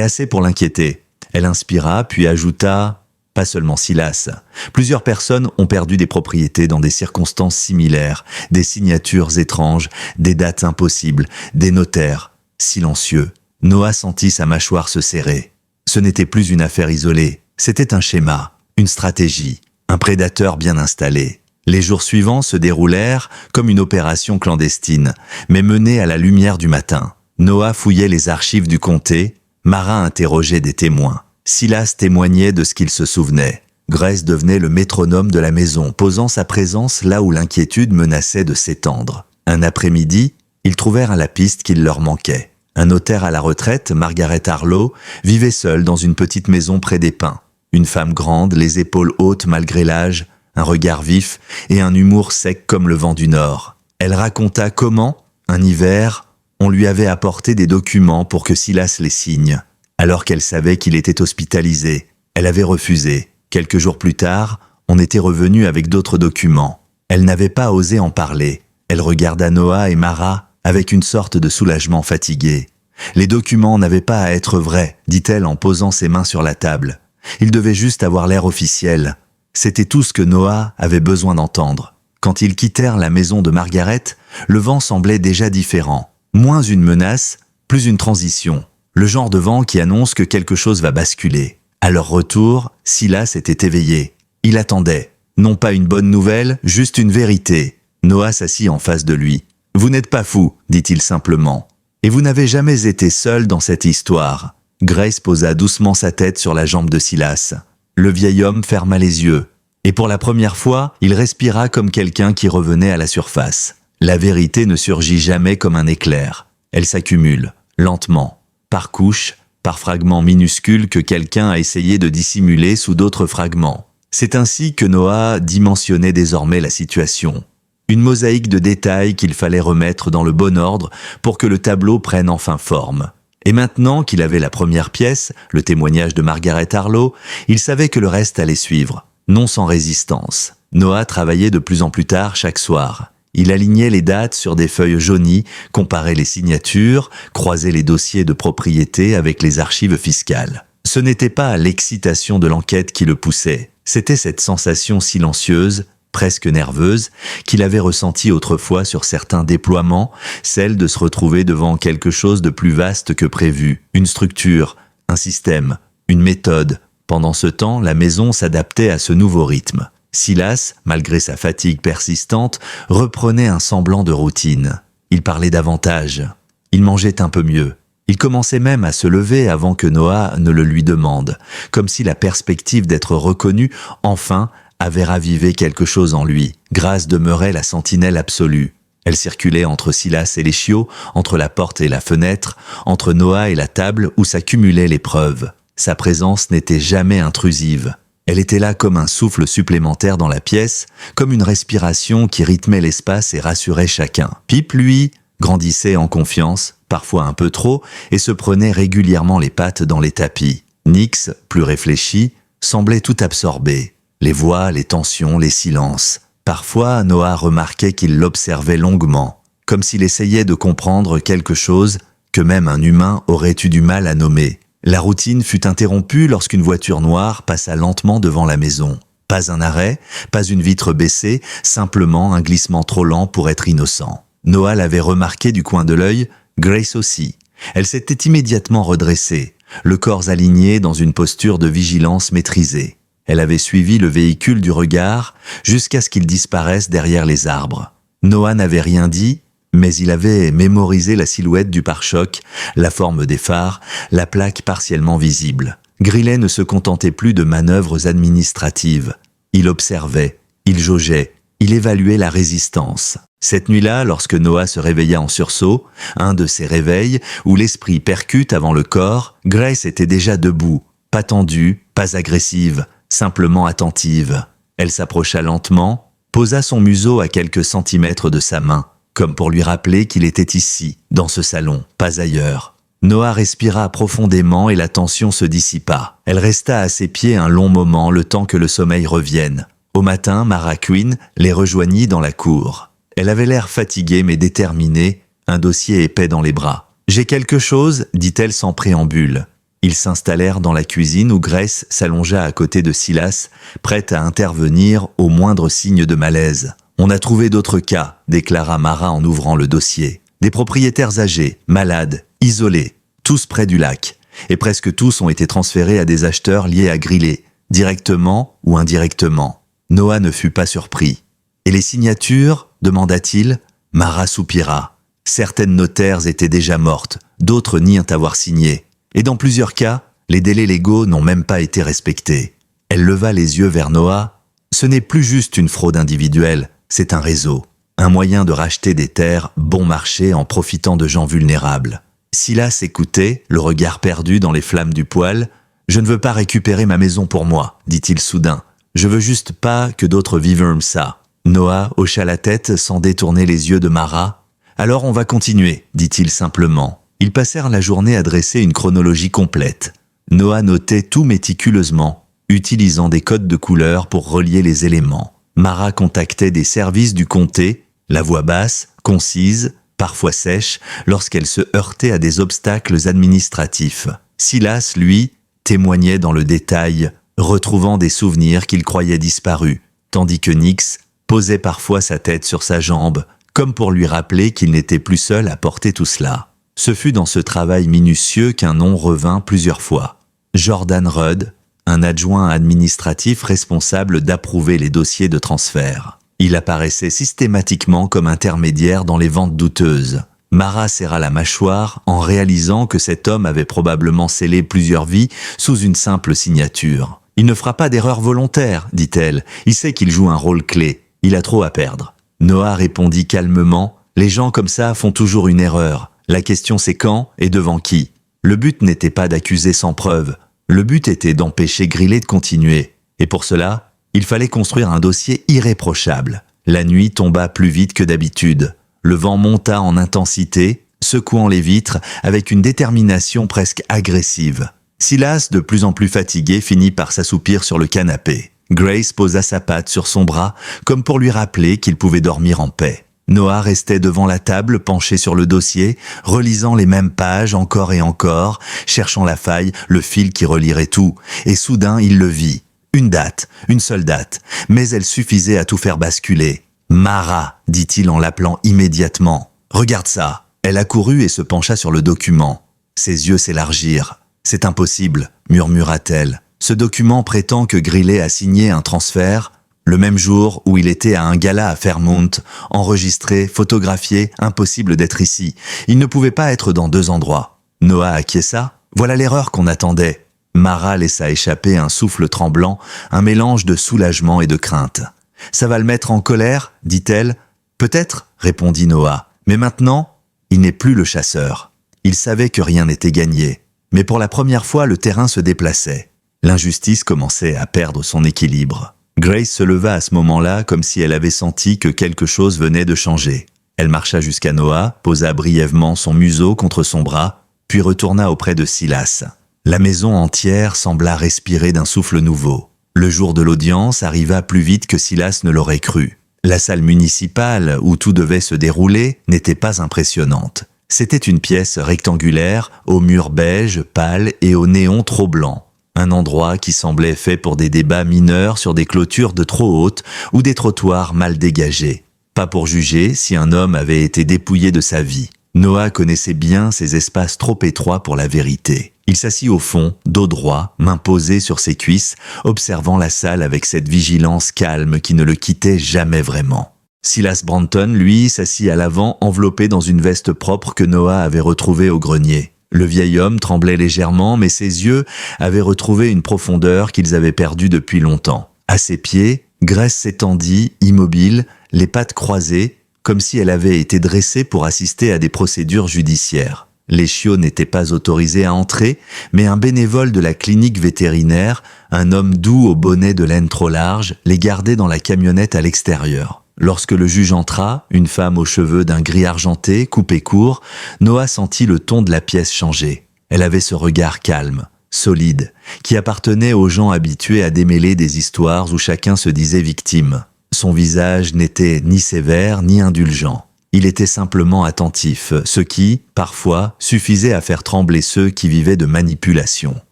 assez pour l'inquiéter. Elle inspira, puis ajouta « Pas seulement Silas. Plusieurs personnes ont perdu des propriétés dans des circonstances similaires, des signatures étranges, des dates impossibles, des notaires silencieux. » Noah sentit sa mâchoire se serrer. Ce n'était plus une affaire isolée, c'était un schéma, une stratégie, un prédateur bien installé. Les jours suivants se déroulèrent comme une opération clandestine, mais menée à la lumière du matin. Noah fouillait les archives du comté, Mara interrogeait des témoins. Silas témoignait de ce qu'il se souvenait. Grace devenait le métronome de la maison, posant sa présence là où l'inquiétude menaçait de s'étendre. Un après-midi, ils trouvèrent la piste qu'il leur manquait. Un notaire à la retraite, Margaret Harlow, vivait seule dans une petite maison près des pins. Une femme grande, les épaules hautes malgré l'âge, un regard vif et un humour sec comme le vent du Nord. Elle raconta comment, un hiver, on lui avait apporté des documents pour que Silas les signe. Alors qu'elle savait qu'il était hospitalisé, elle avait refusé. Quelques jours plus tard, on était revenu avec d'autres documents. Elle n'avait pas osé en parler. Elle regarda Noah et Mara avec une sorte de soulagement fatigué. Les documents n'avaient pas à être vrais, dit-elle en posant ses mains sur la table. Ils devaient juste avoir l'air officiel. C'était tout ce que Noah avait besoin d'entendre. Quand ils quittèrent la maison de Margaret, le vent semblait déjà différent. Moins une menace, plus une transition. Le genre de vent qui annonce que quelque chose va basculer. À leur retour, Silas était éveillé. Il attendait. Non pas une bonne nouvelle, juste une vérité. Noah s'assit en face de lui. « Vous n'êtes pas fou, dit-il simplement. Et vous n'avez jamais été seul dans cette histoire. » Grace posa doucement sa tête sur la jambe de Silas. Le vieil homme ferma les yeux. Et pour la première fois, il respira comme quelqu'un qui revenait à la surface. La vérité ne surgit jamais comme un éclair. Elle s'accumule, lentement, par couches, par fragments minuscules que quelqu'un a essayé de dissimuler sous d'autres fragments. C'est ainsi que Noah dimensionnait désormais la situation. Une mosaïque de détails qu'il fallait remettre dans le bon ordre pour que le tableau prenne enfin forme. Et maintenant qu'il avait la première pièce, le témoignage de Margaret Harlow, il savait que le reste allait suivre, non sans résistance. Noah travaillait de plus en plus tard chaque soir. Il alignait les dates sur des feuilles jaunies, comparait les signatures, croisait les dossiers de propriété avec les archives fiscales. Ce n'était pas l'excitation de l'enquête qui le poussait, c'était cette sensation silencieuse, presque nerveuse, qu'il avait ressentie autrefois sur certains déploiements, celle de se retrouver devant quelque chose de plus vaste que prévu, une structure, un système, une méthode. Pendant ce temps, la maison s'adaptait à ce nouveau rythme. Silas, malgré sa fatigue persistante, reprenait un semblant de routine. Il parlait davantage. Il mangeait un peu mieux. Il commençait même à se lever avant que Noah ne le lui demande, comme si la perspective d'être reconnu, enfin, avait ravivé quelque chose en lui. Grace demeurait la sentinelle absolue. Elle circulait entre Silas et les chiots, entre la porte et la fenêtre, entre Noah et la table où s'accumulaient les preuves. Sa présence n'était jamais intrusive. Elle était là comme un souffle supplémentaire dans la pièce, comme une respiration qui rythmait l'espace et rassurait chacun. Pip, lui, grandissait en confiance, parfois un peu trop, et se prenait régulièrement les pattes dans les tapis. Nix, plus réfléchi, semblait tout absorbé. Les voix, les tensions, les silences. Parfois, Noah remarquait qu'il l'observait longuement, comme s'il essayait de comprendre quelque chose que même un humain aurait eu du mal à nommer. La routine fut interrompue lorsqu'une voiture noire passa lentement devant la maison. Pas un arrêt, pas une vitre baissée, simplement un glissement trop lent pour être innocent. Noah l'avait remarqué du coin de l'œil, Grace aussi. Elle s'était immédiatement redressée, le corps aligné dans une posture de vigilance maîtrisée. Elle avait suivi le véhicule du regard jusqu'à ce qu'il disparaisse derrière les arbres. Noah n'avait rien dit, mais il avait mémorisé la silhouette du pare-choc, la forme des phares, la plaque partiellement visible. Grillet ne se contentait plus de manœuvres administratives. Il observait, il jaugeait, il évaluait la résistance. Cette nuit-là, lorsque Noah se réveilla en sursaut, un de ces réveils où l'esprit percute avant le corps, Grace était déjà debout, pas tendue, pas agressive, simplement attentive. Elle s'approcha lentement, posa son museau à quelques centimètres de sa main, comme pour lui rappeler qu'il était ici, dans ce salon, pas ailleurs. Noah respira profondément et la tension se dissipa. Elle resta à ses pieds un long moment, le temps que le sommeil revienne. Au matin, Mara Quinn les rejoignit dans la cour. Elle avait l'air fatiguée mais déterminée, un dossier épais dans les bras. « J'ai quelque chose », dit-elle sans préambule. Ils s'installèrent dans la cuisine où Grace s'allongea à côté de Silas, prête à intervenir au moindre signe de malaise. « On a trouvé d'autres cas », déclara Mara en ouvrant le dossier. « Des propriétaires âgés, malades, isolés, tous près du lac. Et presque tous ont été transférés à des acheteurs liés à Grillet, directement ou indirectement. » Noah ne fut pas surpris. « Et les signatures ?» demanda-t-il. Mara soupira. Certaines notaires étaient déjà mortes, d'autres nient avoir signé. Et dans plusieurs cas, les délais légaux n'ont même pas été respectés. Elle leva les yeux vers Noah. Ce n'est plus juste une fraude individuelle, c'est un réseau. Un moyen de racheter des terres bon marché en profitant de gens vulnérables. Silas écoutait, le regard perdu dans les flammes du poêle. « Je ne veux pas récupérer ma maison pour moi, dit-il soudain. Je veux juste pas que d'autres vivent ça. » Noah hocha la tête sans détourner les yeux de Mara. « Alors on va continuer, dit-il simplement. » Ils passèrent la journée à dresser une chronologie complète. Noah notait tout méticuleusement, utilisant des codes de couleurs pour relier les éléments. Mara contactait des services du comté, la voix basse, concise, parfois sèche, lorsqu'elle se heurtait à des obstacles administratifs. Silas, lui, témoignait dans le détail, retrouvant des souvenirs qu'il croyait disparus, tandis que Nix posait parfois sa tête sur sa jambe, comme pour lui rappeler qu'il n'était plus seul à porter tout cela. Ce fut dans ce travail minutieux qu'un nom revint plusieurs fois. Jordan Rudd, un adjoint administratif responsable d'approuver les dossiers de transfert. Il apparaissait systématiquement comme intermédiaire dans les ventes douteuses. Mara serra la mâchoire en réalisant que cet homme avait probablement scellé plusieurs vies sous une simple signature. « Il ne fera pas d'erreur volontaire, dit-elle. Il sait qu'il joue un rôle clé. Il a trop à perdre. » Noah répondit calmement. « Les gens comme ça font toujours une erreur. La question c'est quand et devant qui. Le but n'était pas d'accuser sans preuve. Le but était d'empêcher Grillet de continuer. Et pour cela, il fallait construire un dossier irréprochable. La nuit tomba plus vite que d'habitude. Le vent monta en intensité, secouant les vitres avec une détermination presque agressive. Silas, de plus en plus fatigué, finit par s'assoupir sur le canapé. Grace posa sa patte sur son bras, comme pour lui rappeler qu'il pouvait dormir en paix. Noah restait devant la table, penché sur le dossier, relisant les mêmes pages encore et encore, cherchant la faille, le fil qui relierait tout. Et soudain, il le vit. Une date, une seule date, mais elle suffisait à tout faire basculer. « Mara » dit-il en l'appelant immédiatement. « Regarde ça !» Elle accourut et se pencha sur le document. Ses yeux s'élargirent. « C'est impossible » murmura-t-elle. « Ce document prétend que Grillet a signé un transfert, Le même jour où il était à un gala à Fairmount, enregistré, photographié, impossible d'être ici. Il ne pouvait pas être dans 2 endroits. Noah acquiesça. Voilà l'erreur qu'on attendait. Mara laissa échapper un souffle tremblant, un mélange de soulagement et de crainte. « Ça va le mettre en colère ?» dit-elle. « Peut-être » répondit Noah. Mais maintenant, il n'est plus le chasseur. Il savait que rien n'était gagné. Mais pour la première fois, le terrain se déplaçait. L'injustice commençait à perdre son équilibre. Grace se leva à ce moment-là comme si elle avait senti que quelque chose venait de changer. Elle marcha jusqu'à Noah, posa brièvement son museau contre son bras, puis retourna auprès de Silas. La maison entière sembla respirer d'un souffle nouveau. Le jour de l'audience arriva plus vite que Silas ne l'aurait cru. La salle municipale, où tout devait se dérouler, n'était pas impressionnante. C'était une pièce rectangulaire, aux murs beige, pâles et aux néons trop blancs. Un endroit qui semblait fait pour des débats mineurs sur des clôtures de trop hautes ou des trottoirs mal dégagés. Pas pour juger si un homme avait été dépouillé de sa vie. Noah connaissait bien ces espaces trop étroits pour la vérité. Il s'assit au fond, dos droit, main posée sur ses cuisses, observant la salle avec cette vigilance calme qui ne le quittait jamais vraiment. Silas Branton, lui, s'assit à l'avant, enveloppé dans une veste propre que Noah avait retrouvée au grenier. Le vieil homme tremblait légèrement, mais ses yeux avaient retrouvé une profondeur qu'ils avaient perdue depuis longtemps. À ses pieds, Grace s'étendit, immobile, les pattes croisées, comme si elle avait été dressée pour assister à des procédures judiciaires. Les chiots n'étaient pas autorisés à entrer, mais un bénévole de la clinique vétérinaire, un homme doux au bonnet de laine trop large, les gardait dans la camionnette à l'extérieur. Lorsque le juge entra, une femme aux cheveux d'un gris argenté, coupé court, Noah sentit le ton de la pièce changer. Elle avait ce regard calme, solide, qui appartenait aux gens habitués à démêler des histoires où chacun se disait victime. Son visage n'était ni sévère ni indulgent. Il était simplement attentif, ce qui, parfois, suffisait à faire trembler ceux qui vivaient de manipulation.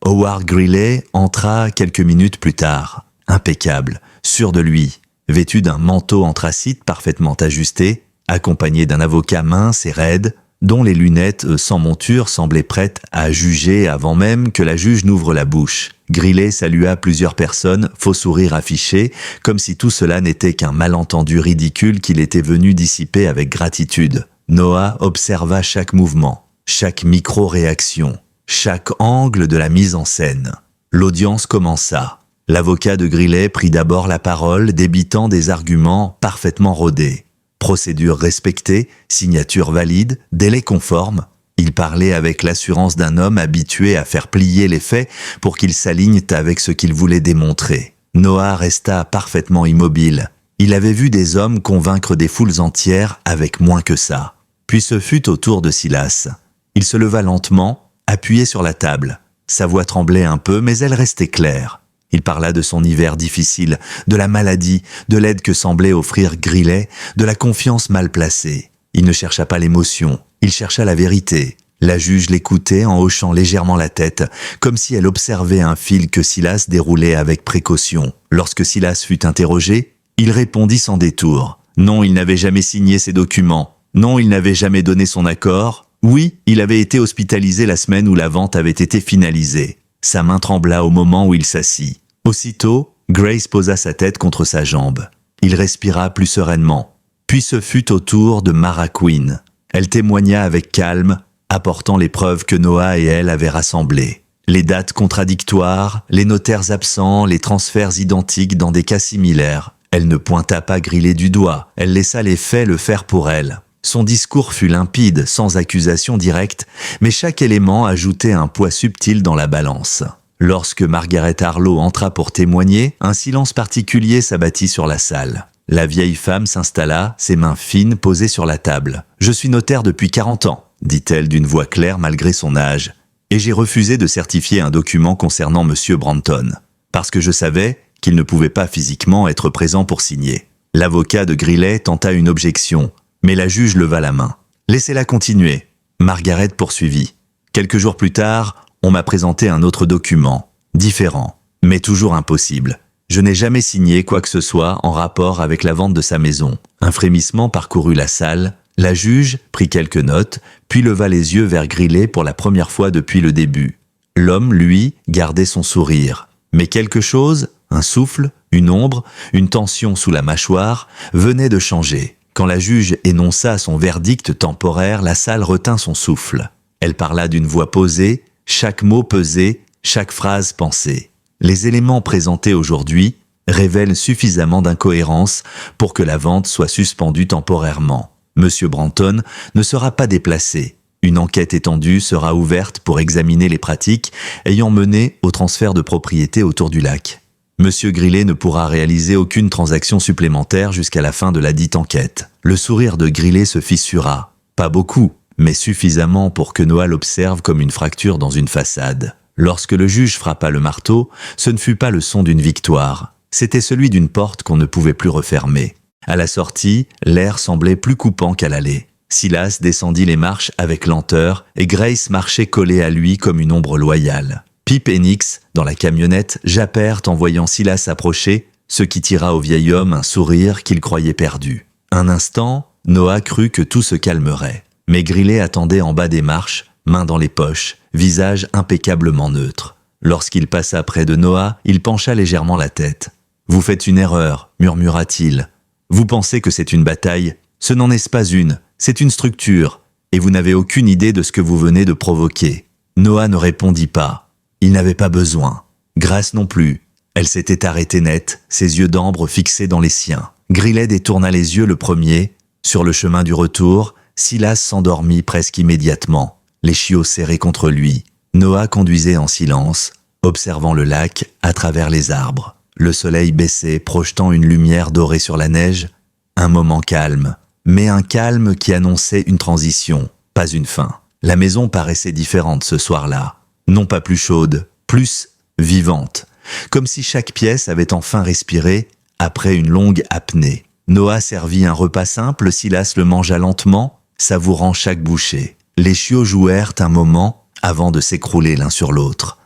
Howard Greeley entra quelques minutes plus tard, impeccable, sûr de lui, vêtu d'un manteau anthracite parfaitement ajusté, accompagné d'un avocat mince et raide, dont les lunettes sans monture semblaient prêtes à juger avant même que la juge n'ouvre la bouche. Greeley salua plusieurs personnes, faux sourire affiché, comme si tout cela n'était qu'un malentendu ridicule qu'il était venu dissiper avec gratitude. Noah observa chaque mouvement, chaque micro-réaction, chaque angle de la mise en scène. L'audience commença. L'avocat de Greeley prit d'abord la parole, débitant des arguments parfaitement rodés. Procédure respectée, signature valide, délai conforme. Il parlait avec l'assurance d'un homme habitué à faire plier les faits pour qu'ils s'alignent avec ce qu'il voulait démontrer. Noah resta parfaitement immobile. Il avait vu des hommes convaincre des foules entières avec moins que ça. Puis ce fut au tour de Silas. Il se leva lentement, appuyé sur la table. Sa voix tremblait un peu, mais elle restait claire. Il parla de son hiver difficile, de la maladie, de l'aide que semblait offrir Greeley, de la confiance mal placée. Il ne chercha pas l'émotion, il chercha la vérité. La juge l'écoutait en hochant légèrement la tête, comme si elle observait un fil que Silas déroulait avec précaution. Lorsque Silas fut interrogé, il répondit sans détour. Non, il n'avait jamais signé ces documents. Non, il n'avait jamais donné son accord. Oui, il avait été hospitalisé la semaine où la vente avait été finalisée. Sa main trembla au moment où il s'assit. Aussitôt, Grace posa sa tête contre sa jambe. Il respira plus sereinement. Puis ce fut au tour de Mara Quinn. Elle témoigna avec calme, apportant les preuves que Noah et elle avaient rassemblées. Les dates contradictoires, les notaires absents, les transferts identiques dans des cas similaires. Elle ne pointa pas Greeley du doigt, elle laissa les faits le faire pour elle. Son discours fut limpide, sans accusation directe, mais chaque élément ajoutait un poids subtil dans la balance. Lorsque Margaret Harlow entra pour témoigner, un silence particulier s'abattit sur la salle. La vieille femme s'installa, ses mains fines posées sur la table. « Je suis notaire depuis 40 ans, dit-elle d'une voix claire malgré son âge, et j'ai refusé de certifier un document concernant M. Branton, parce que je savais qu'il ne pouvait pas physiquement être présent pour signer. » L'avocat de Greeley tenta une objection, mais la juge leva la main. « Laissez-la continuer. » Margaret poursuivit. « Quelques jours plus tard, on m'a présenté un autre document, différent, mais toujours impossible. Je n'ai jamais signé quoi que ce soit en rapport avec la vente de sa maison. » Un frémissement parcourut la salle. La juge prit quelques notes, puis leva les yeux vers Greeley pour la première fois depuis le début. L'homme, lui, gardait son sourire. Mais quelque chose, un Un souffle, une ombre, une tension sous la mâchoire venaient de changer. Quand la juge énonça son verdict temporaire, la salle retint son souffle. Elle parla d'une voix posée, chaque mot pesé, chaque phrase pensée. Les éléments présentés aujourd'hui révèlent suffisamment d'incohérence pour que la vente soit suspendue temporairement. Monsieur Branton ne sera pas déplacé. Une enquête étendue sera ouverte pour examiner les pratiques ayant mené au transfert de propriété autour du lac. Monsieur Grillet ne pourra réaliser aucune transaction supplémentaire jusqu'à la fin de la dite enquête. Le sourire de Grillet se fissura. Pas beaucoup, mais suffisamment pour que Noah l'observe comme une fracture dans une façade. Lorsque le juge frappa le marteau, ce ne fut pas le son d'une victoire. C'était celui d'une porte qu'on ne pouvait plus refermer. À la sortie, l'air semblait plus coupant qu'à l'aller. Silas descendit les marches avec lenteur et Grace marchait collée à lui comme une ombre loyale. Pip et Nix, dans la camionnette, jappèrent en voyant Silas approcher, ce qui tira au vieil homme un sourire qu'il croyait perdu. Un instant, Noah crut que tout se calmerait. Mais Grillet attendait en bas des marches, mains dans les poches, visage impeccablement neutre. Lorsqu'il passa près de Noah, il pencha légèrement la tête. « Vous faites une erreur », murmura-t-il. « Vous pensez que c'est une bataille ? Ce n'en est pas une, c'est une structure, et vous n'avez aucune idée de ce que vous venez de provoquer. » Noah ne répondit pas. Il n'avait pas besoin. Grace non plus. Elle s'était arrêtée net, ses yeux d'ambre fixés dans les siens. Grillet détourna les yeux le premier. Sur le chemin du retour, Silas s'endormit presque immédiatement, les chiots serrés contre lui. Noah conduisait en silence, observant le lac à travers les arbres. Le soleil baissait, projetant une lumière dorée sur la neige. Un moment calme, mais un calme qui annonçait une transition, pas une fin. La maison paraissait différente ce soir-là. Non pas plus chaude, plus vivante, comme si chaque pièce avait enfin respiré après une longue apnée. Noah servit un repas simple, Silas le mangea lentement, savourant chaque bouchée. Les chiots jouèrent un moment avant de s'écrouler l'un sur l'autre.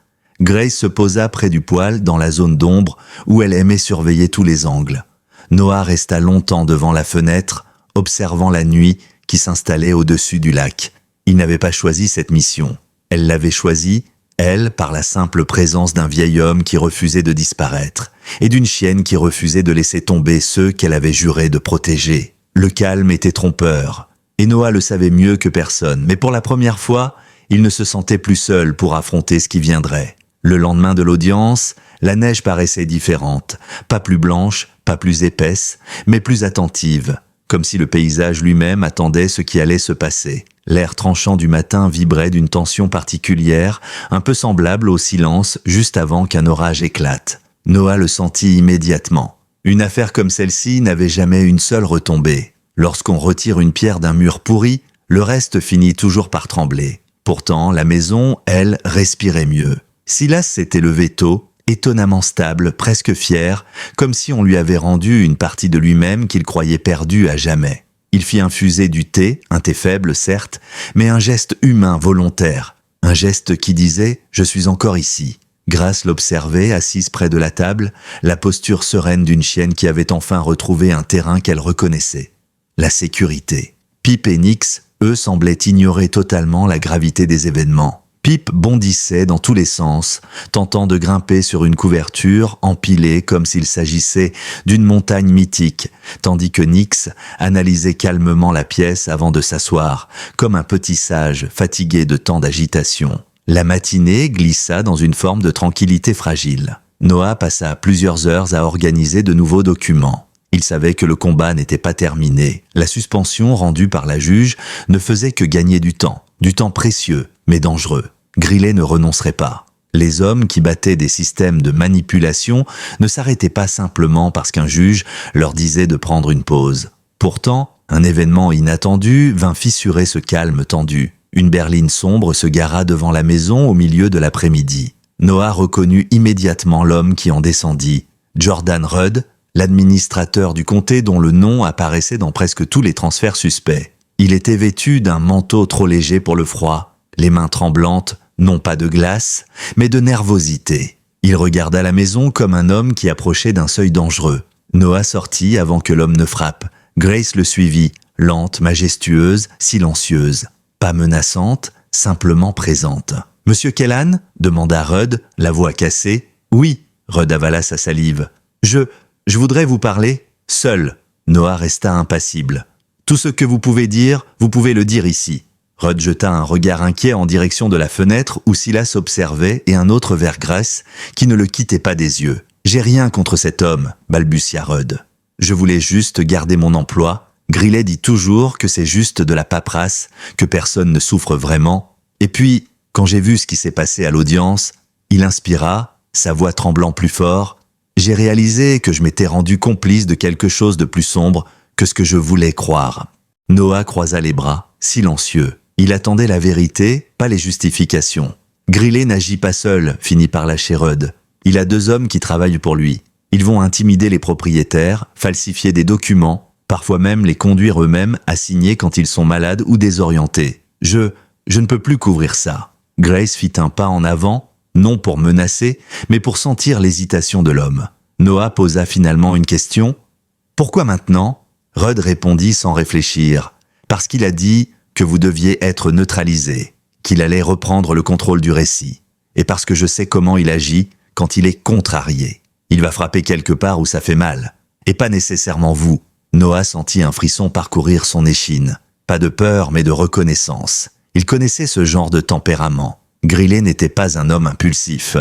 Grace se posa près du poêle dans la zone d'ombre où elle aimait surveiller tous les angles. Noah resta longtemps devant la fenêtre, observant la nuit qui s'installait au-dessus du lac. Il n'avait pas choisi cette mission. Elle l'avait choisie, elle, par la simple présence d'un vieil homme qui refusait de disparaître, et d'une chienne qui refusait de laisser tomber ceux qu'elle avait juré de protéger. Le calme était trompeur, et Noah le savait mieux que personne, mais pour la première fois, il ne se sentait plus seul pour affronter ce qui viendrait. Le lendemain de l'audience, la neige paraissait différente, pas plus blanche, pas plus épaisse, mais plus attentive, comme si le paysage lui-même attendait ce qui allait se passer. L'air tranchant du matin vibrait d'une tension particulière, un peu semblable au silence juste avant qu'un orage éclate. Noah le sentit immédiatement. Une affaire comme celle-ci n'avait jamais une seule retombée. Lorsqu'on retire une pierre d'un mur pourri, le reste finit toujours par trembler. Pourtant, la maison, elle, respirait mieux. Silas s'était levé tôt, étonnamment stable, presque fier, comme si on lui avait rendu une partie de lui-même qu'il croyait perdue à jamais. Il fit infuser du thé, un thé faible certes, mais un geste humain volontaire, un geste qui disait « Je suis encore ici ». Grace l'observait, assise près de la table, la posture sereine d'une chienne qui avait enfin retrouvé un terrain qu'elle reconnaissait. La sécurité. Pip et Nix, eux, semblaient ignorer totalement la gravité des événements. Pip bondissait dans tous les sens, tentant de grimper sur une couverture empilée comme s'il s'agissait d'une montagne mythique, tandis que Nix analysait calmement la pièce avant de s'asseoir, comme un petit sage fatigué de tant d'agitation. La matinée glissa dans une forme de tranquillité fragile. Noah passa plusieurs heures à organiser de nouveaux documents. Il savait que le combat n'était pas terminé. La suspension rendue par la juge ne faisait que gagner du temps précieux, mais dangereux. Grillet ne renoncerait pas. Les hommes qui battaient des systèmes de manipulation ne s'arrêtaient pas simplement parce qu'un juge leur disait de prendre une pause. Pourtant, un événement inattendu vint fissurer ce calme tendu. Une berline sombre se gara devant la maison au milieu de l'après-midi. Noah reconnut immédiatement l'homme qui en descendit. Jordan Rudd, l'administrateur du comté dont le nom apparaissait dans presque tous les transferts suspects. Il était vêtu d'un manteau trop léger pour le froid, les mains tremblantes, non pas de glace, mais de nervosité. Il regarda la maison comme un homme qui approchait d'un seuil dangereux. Noah sortit avant que l'homme ne frappe. Grace le suivit, lente, majestueuse, silencieuse. Pas menaçante, simplement présente. « Monsieur Kellan » demanda Rudd, la voix cassée. « Oui » Rudd avala sa salive. Je voudrais vous parler, seul. Noah resta impassible. Tout ce que vous pouvez dire, vous pouvez le dire ici. Rudd jeta un regard inquiet en direction de la fenêtre où Silas observait et un autre vers Grace qui ne le quittait pas des yeux. J'ai rien contre cet homme, balbutia Rudd. Je voulais juste garder mon emploi. Grillet dit toujours que c'est juste de la paperasse, que personne ne souffre vraiment. Et puis, quand j'ai vu ce qui s'est passé à l'audience, il inspira, sa voix tremblant plus fort. J'ai réalisé que je m'étais rendu complice de quelque chose de plus sombre que ce que je voulais croire. Noah croisa les bras, silencieux. Il attendait la vérité, pas les justifications. Grillet n'agit pas seul, finit par lâcher Rudd. Il a 2 hommes qui travaillent pour lui. Ils vont intimider les propriétaires, falsifier des documents, parfois même les conduire eux-mêmes à signer quand ils sont malades ou désorientés. Je ne peux plus couvrir ça. Grace fit un pas en avant, non pour menacer, mais pour sentir l'hésitation de l'homme. Noah posa finalement une question. « Pourquoi maintenant ?» Rudd répondit sans réfléchir. « Parce qu'il a dit que vous deviez être neutralisé, qu'il allait reprendre le contrôle du récit. Et parce que je sais comment il agit quand il est contrarié. Il va frapper quelque part où ça fait mal. Et pas nécessairement vous. » Noah sentit un frisson parcourir son échine. Pas de peur, mais de reconnaissance. Il connaissait ce genre de tempérament. Grillet n'était pas un homme impulsif.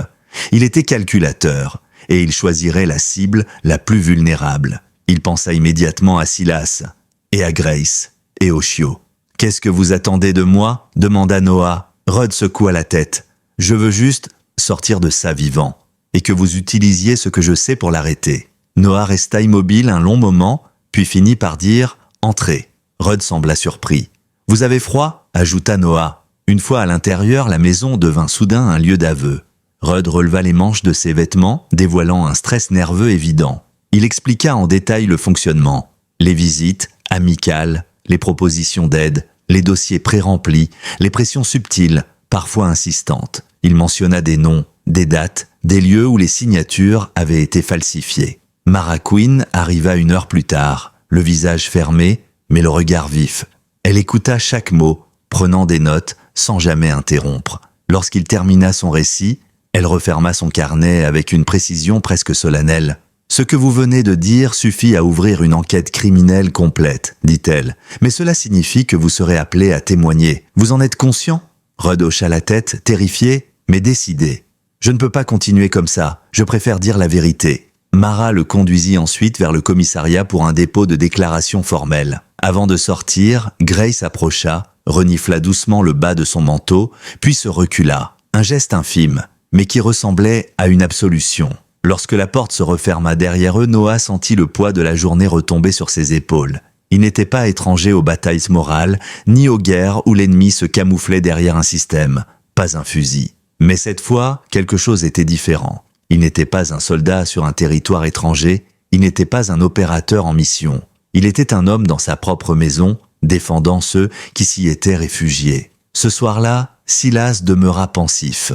Il était calculateur, et il choisirait la cible la plus vulnérable. Il pensa immédiatement à Silas, et à Grace, et au chiot. « Qu'est-ce que vous attendez de moi ?» demanda Noah. Rudd secoua la tête. « Je veux juste sortir de ça vivant, et que vous utilisiez ce que je sais pour l'arrêter. » Noah resta immobile un long moment, puis finit par dire « Entrez ». Rudd sembla surpris. « Vous avez froid ?» ajouta Noah. Une fois à l'intérieur, la maison devint soudain un lieu d'aveu. Rudd releva les manches de ses vêtements, dévoilant un stress nerveux évident. Il expliqua en détail le fonctionnement. Les visites, amicales, les propositions d'aide, les dossiers pré-remplis, les pressions subtiles, parfois insistantes. Il mentionna des noms, des dates, des lieux où les signatures avaient été falsifiées. Mara Quinn arriva 1 heure plus tard, le visage fermé, mais le regard vif. Elle écouta chaque mot, prenant des notes, sans jamais interrompre. Lorsqu'il termina son récit, elle referma son carnet avec une précision presque solennelle. « Ce que vous venez de dire suffit à ouvrir une enquête criminelle complète, dit-elle. Mais cela signifie que vous serez appelé à témoigner. Vous en êtes conscient ?» Rudd hocha la tête, terrifié, mais décidé. « Je ne peux pas continuer comme ça. Je préfère dire la vérité. » Mara le conduisit ensuite vers le commissariat pour un dépôt de déclaration formelle. Avant de sortir, Grace approcha, renifla doucement le bas de son manteau, puis se recula. Un geste infime, mais qui ressemblait à une absolution. Lorsque la porte se referma derrière eux, Noah sentit le poids de la journée retomber sur ses épaules. Il n'était pas étranger aux batailles morales, ni aux guerres où l'ennemi se camouflait derrière un système, pas un fusil. Mais cette fois, quelque chose était différent. Il n'était pas un soldat sur un territoire étranger, il n'était pas un opérateur en mission. Il était un homme dans sa propre maison, défendant ceux qui s'y étaient réfugiés. Ce soir-là, Silas demeura pensif,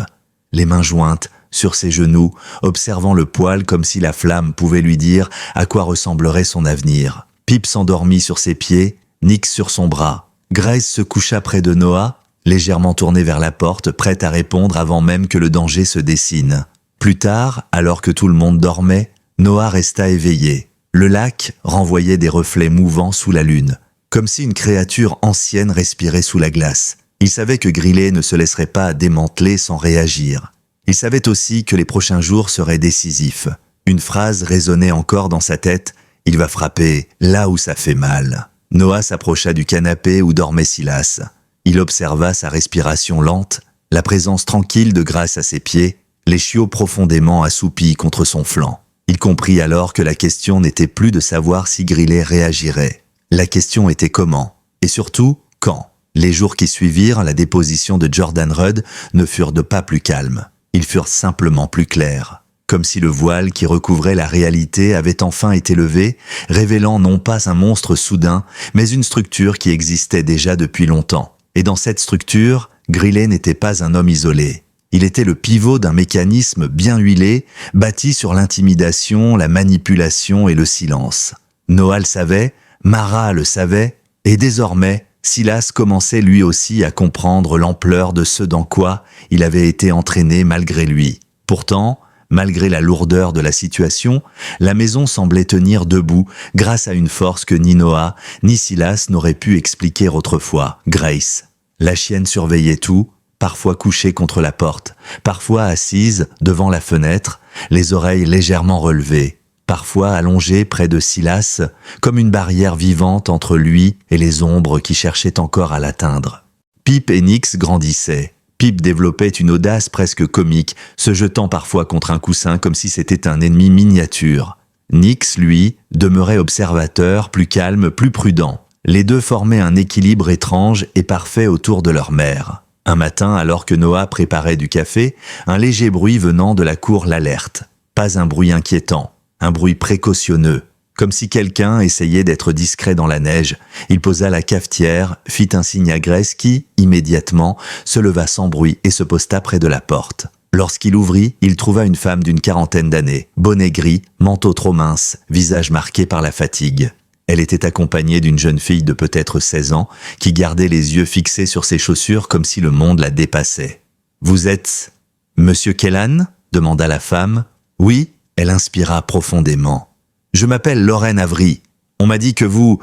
les mains jointes, sur ses genoux, observant le poêle comme si la flamme pouvait lui dire à quoi ressemblerait son avenir. Pip s'endormit sur ses pieds, Nick sur son bras. Grace se coucha près de Noah, légèrement tournée vers la porte, prête à répondre avant même que le danger se dessine. Plus tard, alors que tout le monde dormait, Noah resta éveillé. Le lac renvoyait des reflets mouvants sous la lune, comme si une créature ancienne respirait sous la glace. Il savait que Grillet ne se laisserait pas démanteler sans réagir. Il savait aussi que les prochains jours seraient décisifs. Une phrase résonnait encore dans sa tête, « Il va frapper là où ça fait mal ». Noah s'approcha du canapé où dormait Silas. Il observa sa respiration lente, la présence tranquille de Grace à ses pieds, les chiots profondément assoupis contre son flanc. Il comprit alors que la question n'était plus de savoir si Grillet réagirait. La question était comment, et surtout, quand. Les jours qui suivirent la déposition de Jordan Rudd ne furent de pas plus calmes. Ils furent simplement plus clairs. Comme si le voile qui recouvrait la réalité avait enfin été levé, révélant non pas un monstre soudain, mais une structure qui existait déjà depuis longtemps. Et dans cette structure, Grillet n'était pas un homme isolé. Il était le pivot d'un mécanisme bien huilé, bâti sur l'intimidation, la manipulation et le silence. Noah le savait, Mara le savait, et désormais, Silas commençait lui aussi à comprendre l'ampleur de ce dans quoi il avait été entraîné malgré lui. Pourtant, Malgré la lourdeur de la situation, la maison semblait tenir debout grâce à une force que ni Noah ni Silas n'auraient pu expliquer autrefois. Grace. La chienne surveillait tout, parfois couchée contre la porte, parfois assise devant la fenêtre, les oreilles légèrement relevées, parfois allongée près de Silas, comme une barrière vivante entre lui et les ombres qui cherchaient encore à l'atteindre. Pip et Nix grandissaient. Pip développait une audace presque comique, se jetant parfois contre un coussin comme si c'était un ennemi miniature. Nix, lui, demeurait observateur, plus calme, plus prudent. Les deux formaient un équilibre étrange et parfait autour de leur mère. Un matin, alors que Noah préparait du café, un léger bruit venant de la cour l'alerte. Pas un bruit inquiétant, un bruit précautionneux. Comme si quelqu'un essayait d'être discret dans la neige, il posa la cafetière, fit un signe à Grace qui, immédiatement, se leva sans bruit et se posta près de la porte. Lorsqu'il ouvrit, il trouva une femme d'une quarantaine d'années, bonnet gris, manteau trop mince, visage marqué par la fatigue. Elle était accompagnée d'une jeune fille de peut-être 16 ans, qui gardait les yeux fixés sur ses chaussures comme si le monde la dépassait. « Vous êtes... Monsieur Kellan ?» demanda la femme. « Oui », elle inspira profondément. « Je m'appelle Lorraine Avery. On m'a dit que vous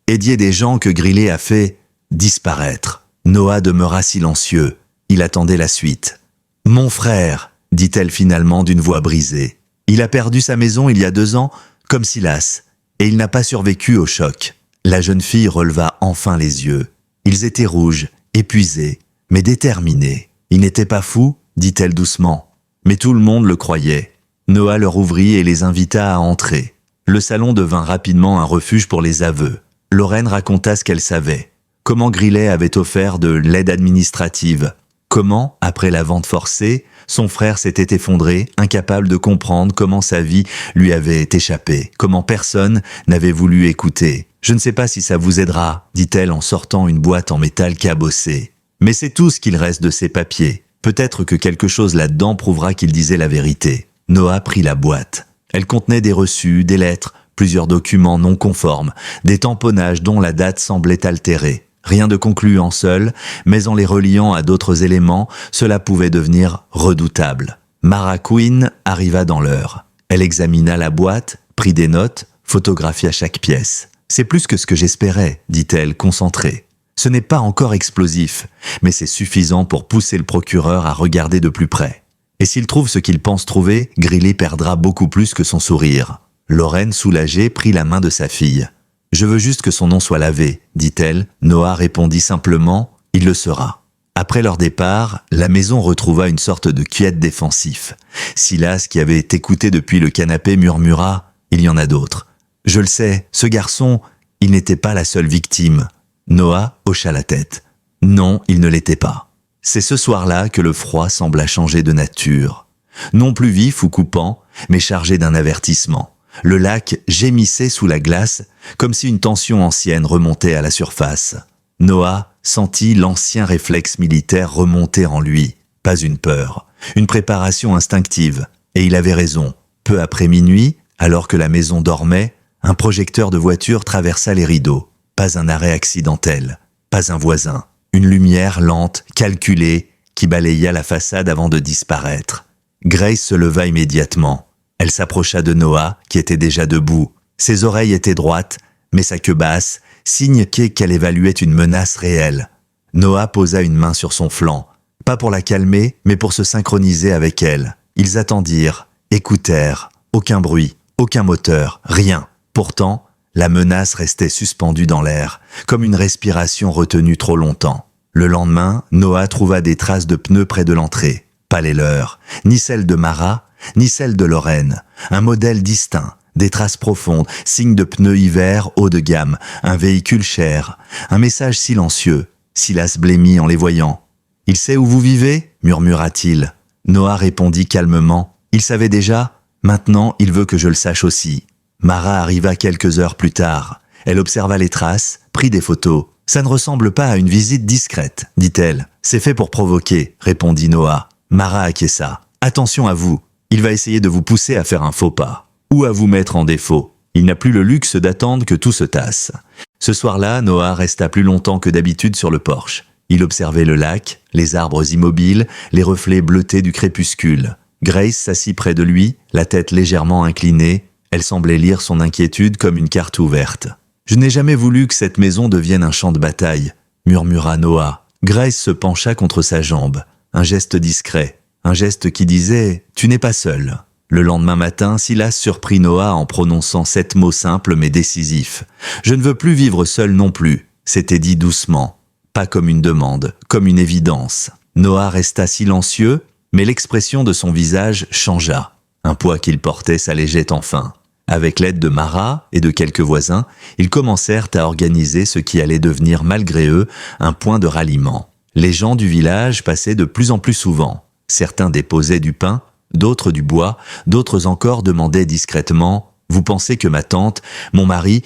aidiez des gens que Grillet a fait disparaître. » Noah demeura silencieux. Il attendait la suite. « Mon frère, » dit-elle finalement d'une voix brisée. « Il a perdu sa maison il y a 2 ans, comme Silas, et il n'a pas survécu au choc. » La jeune fille releva enfin les yeux. Ils étaient rouges, épuisés, mais déterminés. « Il n'était pas fou, » dit-elle doucement. Mais tout le monde le croyait. Noah leur ouvrit et les invita à entrer. Le salon devint rapidement un refuge pour les aveux. Lorraine raconta ce qu'elle savait. Comment Grillet avait offert de l'aide administrative. Comment, après la vente forcée, son frère s'était effondré, incapable de comprendre comment sa vie lui avait échappé. Comment personne n'avait voulu écouter. « Je ne sais pas si ça vous aidera, » dit-elle en sortant une boîte en métal cabossée. « Mais c'est tout ce qu'il reste de ces papiers. Peut-être que quelque chose là-dedans prouvera qu'il disait la vérité. » Noah prit la boîte. Elle contenait des reçus, des lettres, plusieurs documents non conformes, des tamponnages dont la date semblait altérée. Rien de concluant seul, mais en les reliant à d'autres éléments, cela pouvait devenir redoutable. Mara Quinn arriva dans l'heure. Elle examina la boîte, prit des notes, photographia chaque pièce. « C'est plus que ce que j'espérais, » dit-elle, concentrée. « Ce n'est pas encore explosif, mais c'est suffisant pour pousser le procureur à regarder de plus près. Et s'il trouve ce qu'il pense trouver, Grillet perdra beaucoup plus que son sourire. » Lorraine, soulagée, prit la main de sa fille. « Je veux juste que son nom soit lavé, » dit-elle. Noah répondit simplement « Il le sera. » Après leur départ, la maison retrouva une sorte de quiet défensif. Silas, qui avait écouté depuis le canapé, murmura « Il y en a d'autres. »« Je le sais, ce garçon, il n'était pas la seule victime. » Noah hocha la tête. « Non, il ne l'était pas. » C'est ce soir-là que le froid sembla changer de nature. Non plus vif ou coupant, mais chargé d'un avertissement. Le lac gémissait sous la glace, comme si une tension ancienne remontait à la surface. Noah sentit l'ancien réflexe militaire remonter en lui. Pas une peur, une préparation instinctive. Et il avait raison. Peu après minuit, alors que la maison dormait, un projecteur de voiture traversa les rideaux. Pas un arrêt accidentel, pas un voisin. Une lumière lente, calculée, qui balaya la façade avant de disparaître. Grace se leva immédiatement. Elle s'approcha de Noah, qui était déjà debout. Ses oreilles étaient droites, mais sa queue basse, signe qu'elle évaluait une menace réelle. Noah posa une main sur son flanc, pas pour la calmer, mais pour se synchroniser avec elle. Ils attendirent, écoutèrent, aucun bruit, aucun moteur, rien. Pourtant, la menace restait suspendue dans l'air, comme une respiration retenue trop longtemps. Le lendemain, Noah trouva des traces de pneus près de l'entrée. Pas les leurs, ni celles de Mara, ni celles de Lorraine. Un modèle distinct, des traces profondes, signes de pneus hiver haut de gamme, un véhicule cher, un message silencieux. Silas blêmit en les voyant. « Il sait où vous vivez ?» murmura-t-il. Noah répondit calmement. « Il savait déjà, maintenant il veut que je le sache aussi. » Mara arriva quelques heures plus tard. Elle observa les traces, prit des photos. « Ça ne ressemble pas à une visite discrète, » dit-elle. « C'est fait pour provoquer, » répondit Noah. Mara acquiesça. « Attention à vous, il va essayer de vous pousser à faire un faux pas, ou à vous mettre en défaut. Il n'a plus le luxe d'attendre que tout se tasse. » Ce soir-là, Noah resta plus longtemps que d'habitude sur le porche. Il observait le lac, les arbres immobiles, les reflets bleutés du crépuscule. Grace s'assit près de lui, la tête légèrement inclinée. Elle semblait lire son inquiétude comme une carte ouverte. « Je n'ai jamais voulu que cette maison devienne un champ de bataille », murmura Noah. Grace se pencha contre sa jambe. Un geste discret, un geste qui disait « Tu n'es pas seul ». Le lendemain matin, Silas surprit Noah en prononçant 7 mots simples mais décisifs. « Je ne veux plus vivre seul non plus », c'était dit doucement. Pas comme une demande, comme une évidence. Noah resta silencieux, mais l'expression de son visage changea. Un poids qu'il portait s'allégeait enfin. Avec l'aide de Mara et de quelques voisins, ils commencèrent à organiser ce qui allait devenir, malgré eux, un point de ralliement. Les gens du village passaient de plus en plus souvent. Certains déposaient du pain, d'autres du bois, d'autres encore demandaient discrètement « Vous pensez que ma tante, mon mari,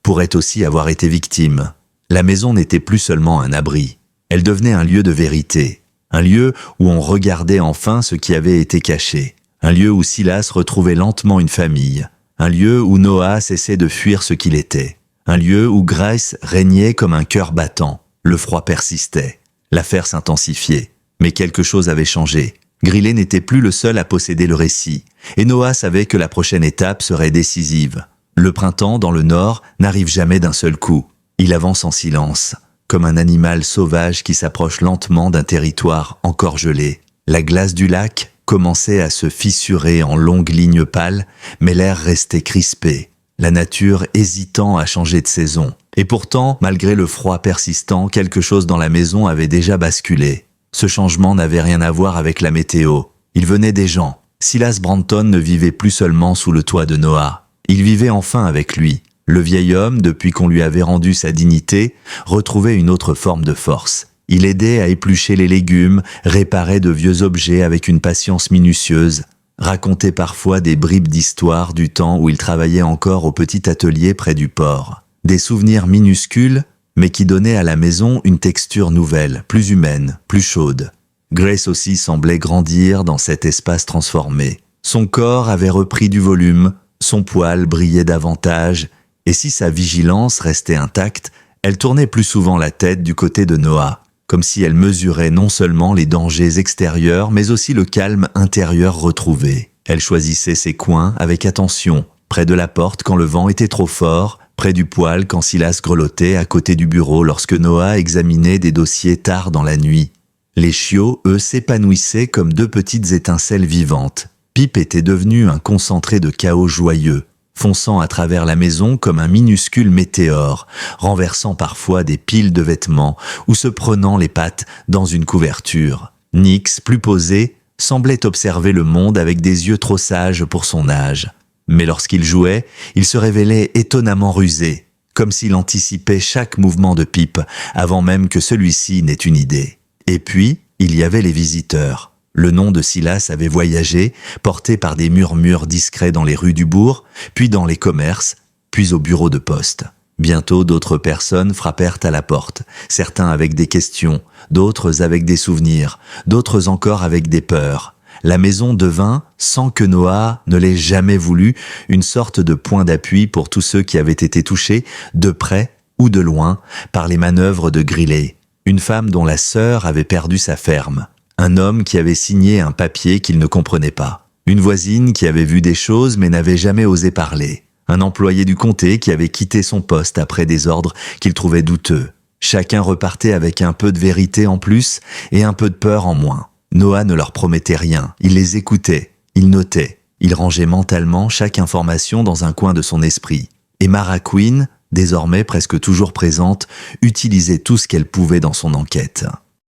pourrait aussi avoir été victime ?» La maison n'était plus seulement un abri. Elle devenait un lieu de vérité. Un lieu où on regardait enfin ce qui avait été caché. Un lieu où Silas retrouvait lentement une famille. Un lieu où Noah cessait de fuir ce qu'il était. Un lieu où Grace régnait comme un cœur battant. Le froid persistait. L'affaire s'intensifiait. Mais quelque chose avait changé. Grillet n'était plus le seul à posséder le récit. Et Noah savait que la prochaine étape serait décisive. Le printemps, dans le nord, n'arrive jamais d'un seul coup. Il avance en silence, comme un animal sauvage qui s'approche lentement d'un territoire encore gelé. La glace du lac commençait à se fissurer en longues lignes pâles, mais l'air restait crispé, la nature hésitant à changer de saison. Et pourtant, malgré le froid persistant, quelque chose dans la maison avait déjà basculé. Ce changement n'avait rien à voir avec la météo. Il venait des gens. Silas Branton ne vivait plus seulement sous le toit de Noah. Il vivait enfin avec lui. Le vieil homme, depuis qu'on lui avait rendu sa dignité, retrouvait une autre forme de force. Il aidait à éplucher les légumes, réparait de vieux objets avec une patience minutieuse, racontait parfois des bribes d'histoire du temps où il travaillait encore au petit atelier près du port. Des souvenirs minuscules, mais qui donnaient à la maison une texture nouvelle, plus humaine, plus chaude. Grace aussi semblait grandir dans cet espace transformé. Son corps avait repris du volume, son poil brillait davantage, et si sa vigilance restait intacte, elle tournait plus souvent la tête du côté de Noah, comme si elle mesurait non seulement les dangers extérieurs, mais aussi le calme intérieur retrouvé. Elle choisissait ses coins avec attention, près de la porte quand le vent était trop fort, près du poêle quand Silas grelottait à côté du bureau lorsque Noah examinait des dossiers tard dans la nuit. Les chiots, eux, s'épanouissaient comme 2 petites étincelles vivantes. Pip était devenu un concentré de chaos joyeux, fonçant à travers la maison comme un minuscule météore, renversant parfois des piles de vêtements ou se prenant les pattes dans une couverture. Nix, plus posé, semblait observer le monde avec des yeux trop sages pour son âge. Mais lorsqu'il jouait, il se révélait étonnamment rusé, comme s'il anticipait chaque mouvement de Pip avant même que celui-ci n'ait une idée. Et puis, il y avait les visiteurs. Le nom de Silas avait voyagé, porté par des murmures discrets dans les rues du bourg, puis dans les commerces, puis au bureau de poste. Bientôt, d'autres personnes frappèrent à la porte, certains avec des questions, d'autres avec des souvenirs, d'autres encore avec des peurs. La maison devint, sans que Noah ne l'ait jamais voulu, une sorte de point d'appui pour tous ceux qui avaient été touchés, de près ou de loin, par les manœuvres de Grillet. Une femme dont la sœur avait perdu sa ferme. Un homme qui avait signé un papier qu'il ne comprenait pas. Une voisine qui avait vu des choses mais n'avait jamais osé parler. Un employé du comté qui avait quitté son poste après des ordres qu'il trouvait douteux. Chacun repartait avec un peu de vérité en plus et un peu de peur en moins. Noah ne leur promettait rien. Il les écoutait, il notait. Il rangeait mentalement chaque information dans un coin de son esprit. Et Mara Queen, désormais presque toujours présente, utilisait tout ce qu'elle pouvait dans son enquête.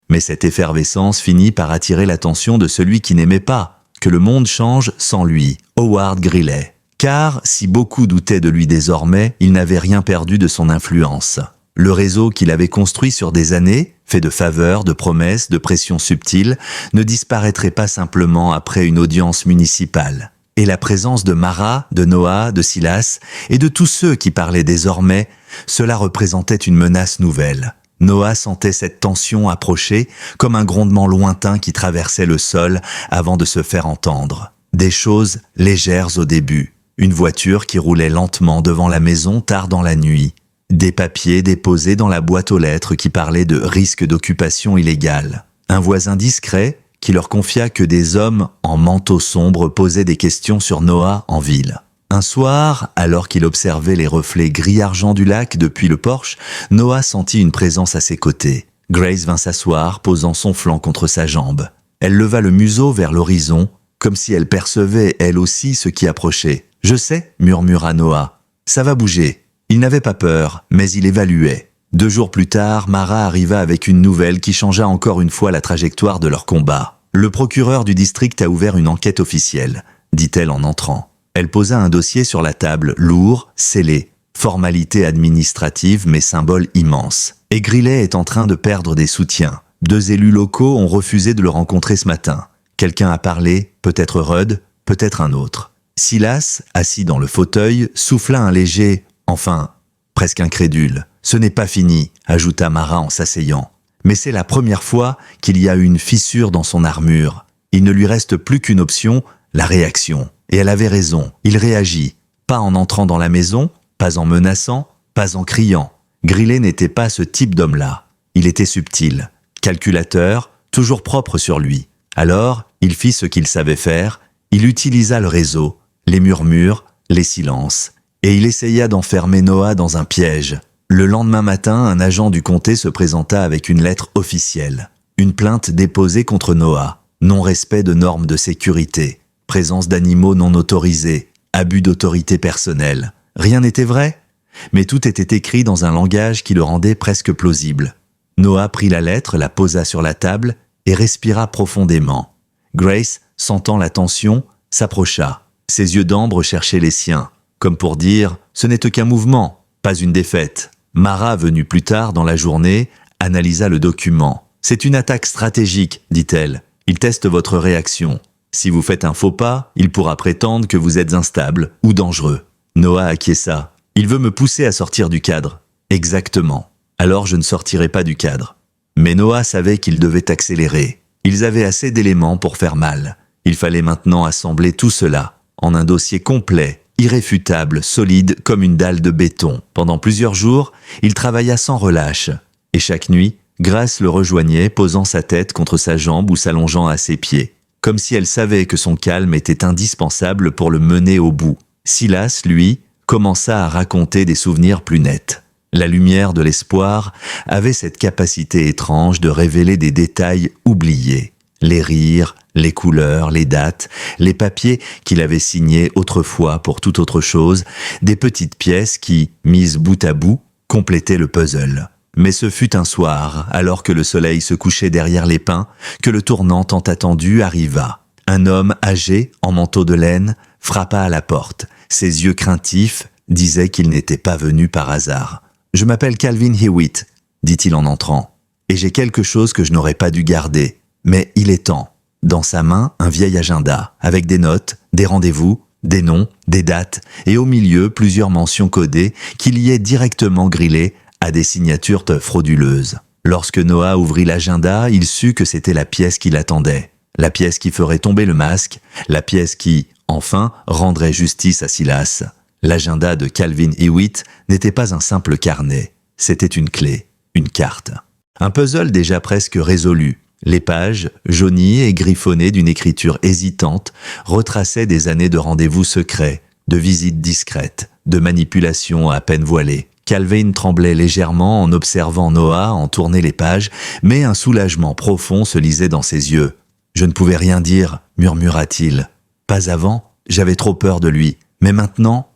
Mais cette effervescence finit par attirer l'attention de celui qui n'aimait pas que le monde change sans lui, Howard Grillet. Car, si beaucoup doutaient de lui désormais, il n'avait rien perdu de son influence. Le réseau qu'il avait construit sur des années, fait de faveurs, de promesses, de pressions subtiles, ne disparaîtrait pas simplement après une audience municipale. Et la présence de Mara, de Noah, de Silas et de tous ceux qui parlaient désormais, cela représentait une menace nouvelle. Noah sentait cette tension approcher comme un grondement lointain qui traversait le sol avant de se faire entendre. Des choses légères au début. Une voiture qui roulait lentement devant la maison tard dans la nuit. Des papiers déposés dans la boîte aux lettres qui parlaient de risque d'occupation illégale. Un voisin discret qui leur confia que des hommes en manteau sombre posaient des questions sur Noah en ville. Un soir, alors qu'il observait les reflets gris-argent du lac depuis le porche, Noah sentit une présence à ses côtés. Grace vint s'asseoir, posant son flanc contre sa jambe. Elle leva le museau vers l'horizon, comme si elle percevait elle aussi ce qui approchait. « Je sais », murmura Noah. « Ça va bouger. » Il n'avait pas peur, mais il évaluait. 2 jours plus tard, Mara arriva avec une nouvelle qui changea encore une fois la trajectoire de leur combat. « Le procureur du district a ouvert une enquête officielle », dit-elle en entrant. Elle posa un dossier sur la table, lourd, scellé. Formalité administrative mais symbole immense. Et Grillet est en train de perdre des soutiens. 2 élus locaux ont refusé de le rencontrer ce matin. Quelqu'un a parlé, peut-être Rudd, peut-être un autre. Silas, assis dans le fauteuil, souffla un léger « enfin », presque incrédule. « Ce n'est pas fini », ajouta Mara en s'asseyant. Mais c'est la première fois qu'il y a une fissure dans son armure. Il ne lui reste plus qu'une option, la réaction. Et elle avait raison, il réagit. Pas en entrant dans la maison, pas en menaçant, pas en criant. Grillet n'était pas ce type d'homme-là. Il était subtil, calculateur, toujours propre sur lui. Alors, il fit ce qu'il savait faire, il utilisa le réseau, les murmures, les silences, et il essaya d'enfermer Noah dans un piège. Le lendemain matin, un agent du comté se présenta avec une lettre officielle. Une plainte déposée contre Noah, non-respect de normes de sécurité, présence d'animaux non autorisés, abus d'autorité personnelle. Rien n'était vrai, mais tout était écrit dans un langage qui le rendait presque plausible. Noah prit la lettre, la posa sur la table et respira profondément. Grace, sentant la tension, s'approcha. Ses yeux d'ambre cherchaient les siens, comme pour dire « ce n'est qu'un mouvement, pas une défaite ». Mara, venue plus tard dans la journée, analysa le document. « C'est une attaque stratégique, dit-elle. Il teste votre réaction. Si vous faites un faux pas, il pourra prétendre que vous êtes instable ou dangereux. » Noah acquiesça. « Il veut me pousser à sortir du cadre. » « Exactement. Alors je ne sortirai pas du cadre. » Mais Noah savait qu'il devait accélérer. Ils avaient assez d'éléments pour faire mal. Il fallait maintenant assembler tout cela en un dossier complet, irréfutable, solide comme une dalle de béton. Pendant plusieurs jours, il travailla sans relâche. Et chaque nuit, Grace le rejoignait, posant sa tête contre sa jambe ou s'allongeant à ses pieds, comme si elle savait que son calme était indispensable pour le mener au bout. Silas, lui, commença à raconter des souvenirs plus nets. La lumière de l'espoir avait cette capacité étrange de révéler des détails oubliés. Les rires, les couleurs, les dates, les papiers qu'il avait signés autrefois pour toute autre chose, des petites pièces qui, mises bout à bout, complétaient le puzzle. Mais ce fut un soir, alors que le soleil se couchait derrière les pins, que le tournant tant attendu arriva. Un homme âgé, en manteau de laine, frappa à la porte. Ses yeux craintifs disaient qu'il n'était pas venu par hasard. « Je m'appelle Calvin Hewitt », dit-il en entrant, « et j'ai quelque chose que je n'aurais pas dû garder. Mais il est temps. » Dans sa main, un vieil agenda, avec des notes, des rendez-vous, des noms, des dates, et au milieu, plusieurs mentions codées qui liaient directement Grillet à des signatures frauduleuses. Lorsque Noah ouvrit l'agenda, il sut que c'était la pièce qui l'attendait. La pièce qui ferait tomber le masque, la pièce qui, enfin, rendrait justice à Silas. L'agenda de Calvin Hewitt n'était pas un simple carnet, c'était une clé, une carte. Un puzzle déjà presque résolu. Les pages, jaunies et griffonnées d'une écriture hésitante, retraçaient des années de rendez-vous secrets, de visites discrètes, de manipulations à peine voilées. Calvin tremblait légèrement en observant Noah en tourner les pages, mais un soulagement profond se lisait dans ses yeux. « Je ne pouvais rien dire », murmura-t-il. « Pas avant, j'avais trop peur de lui. Mais maintenant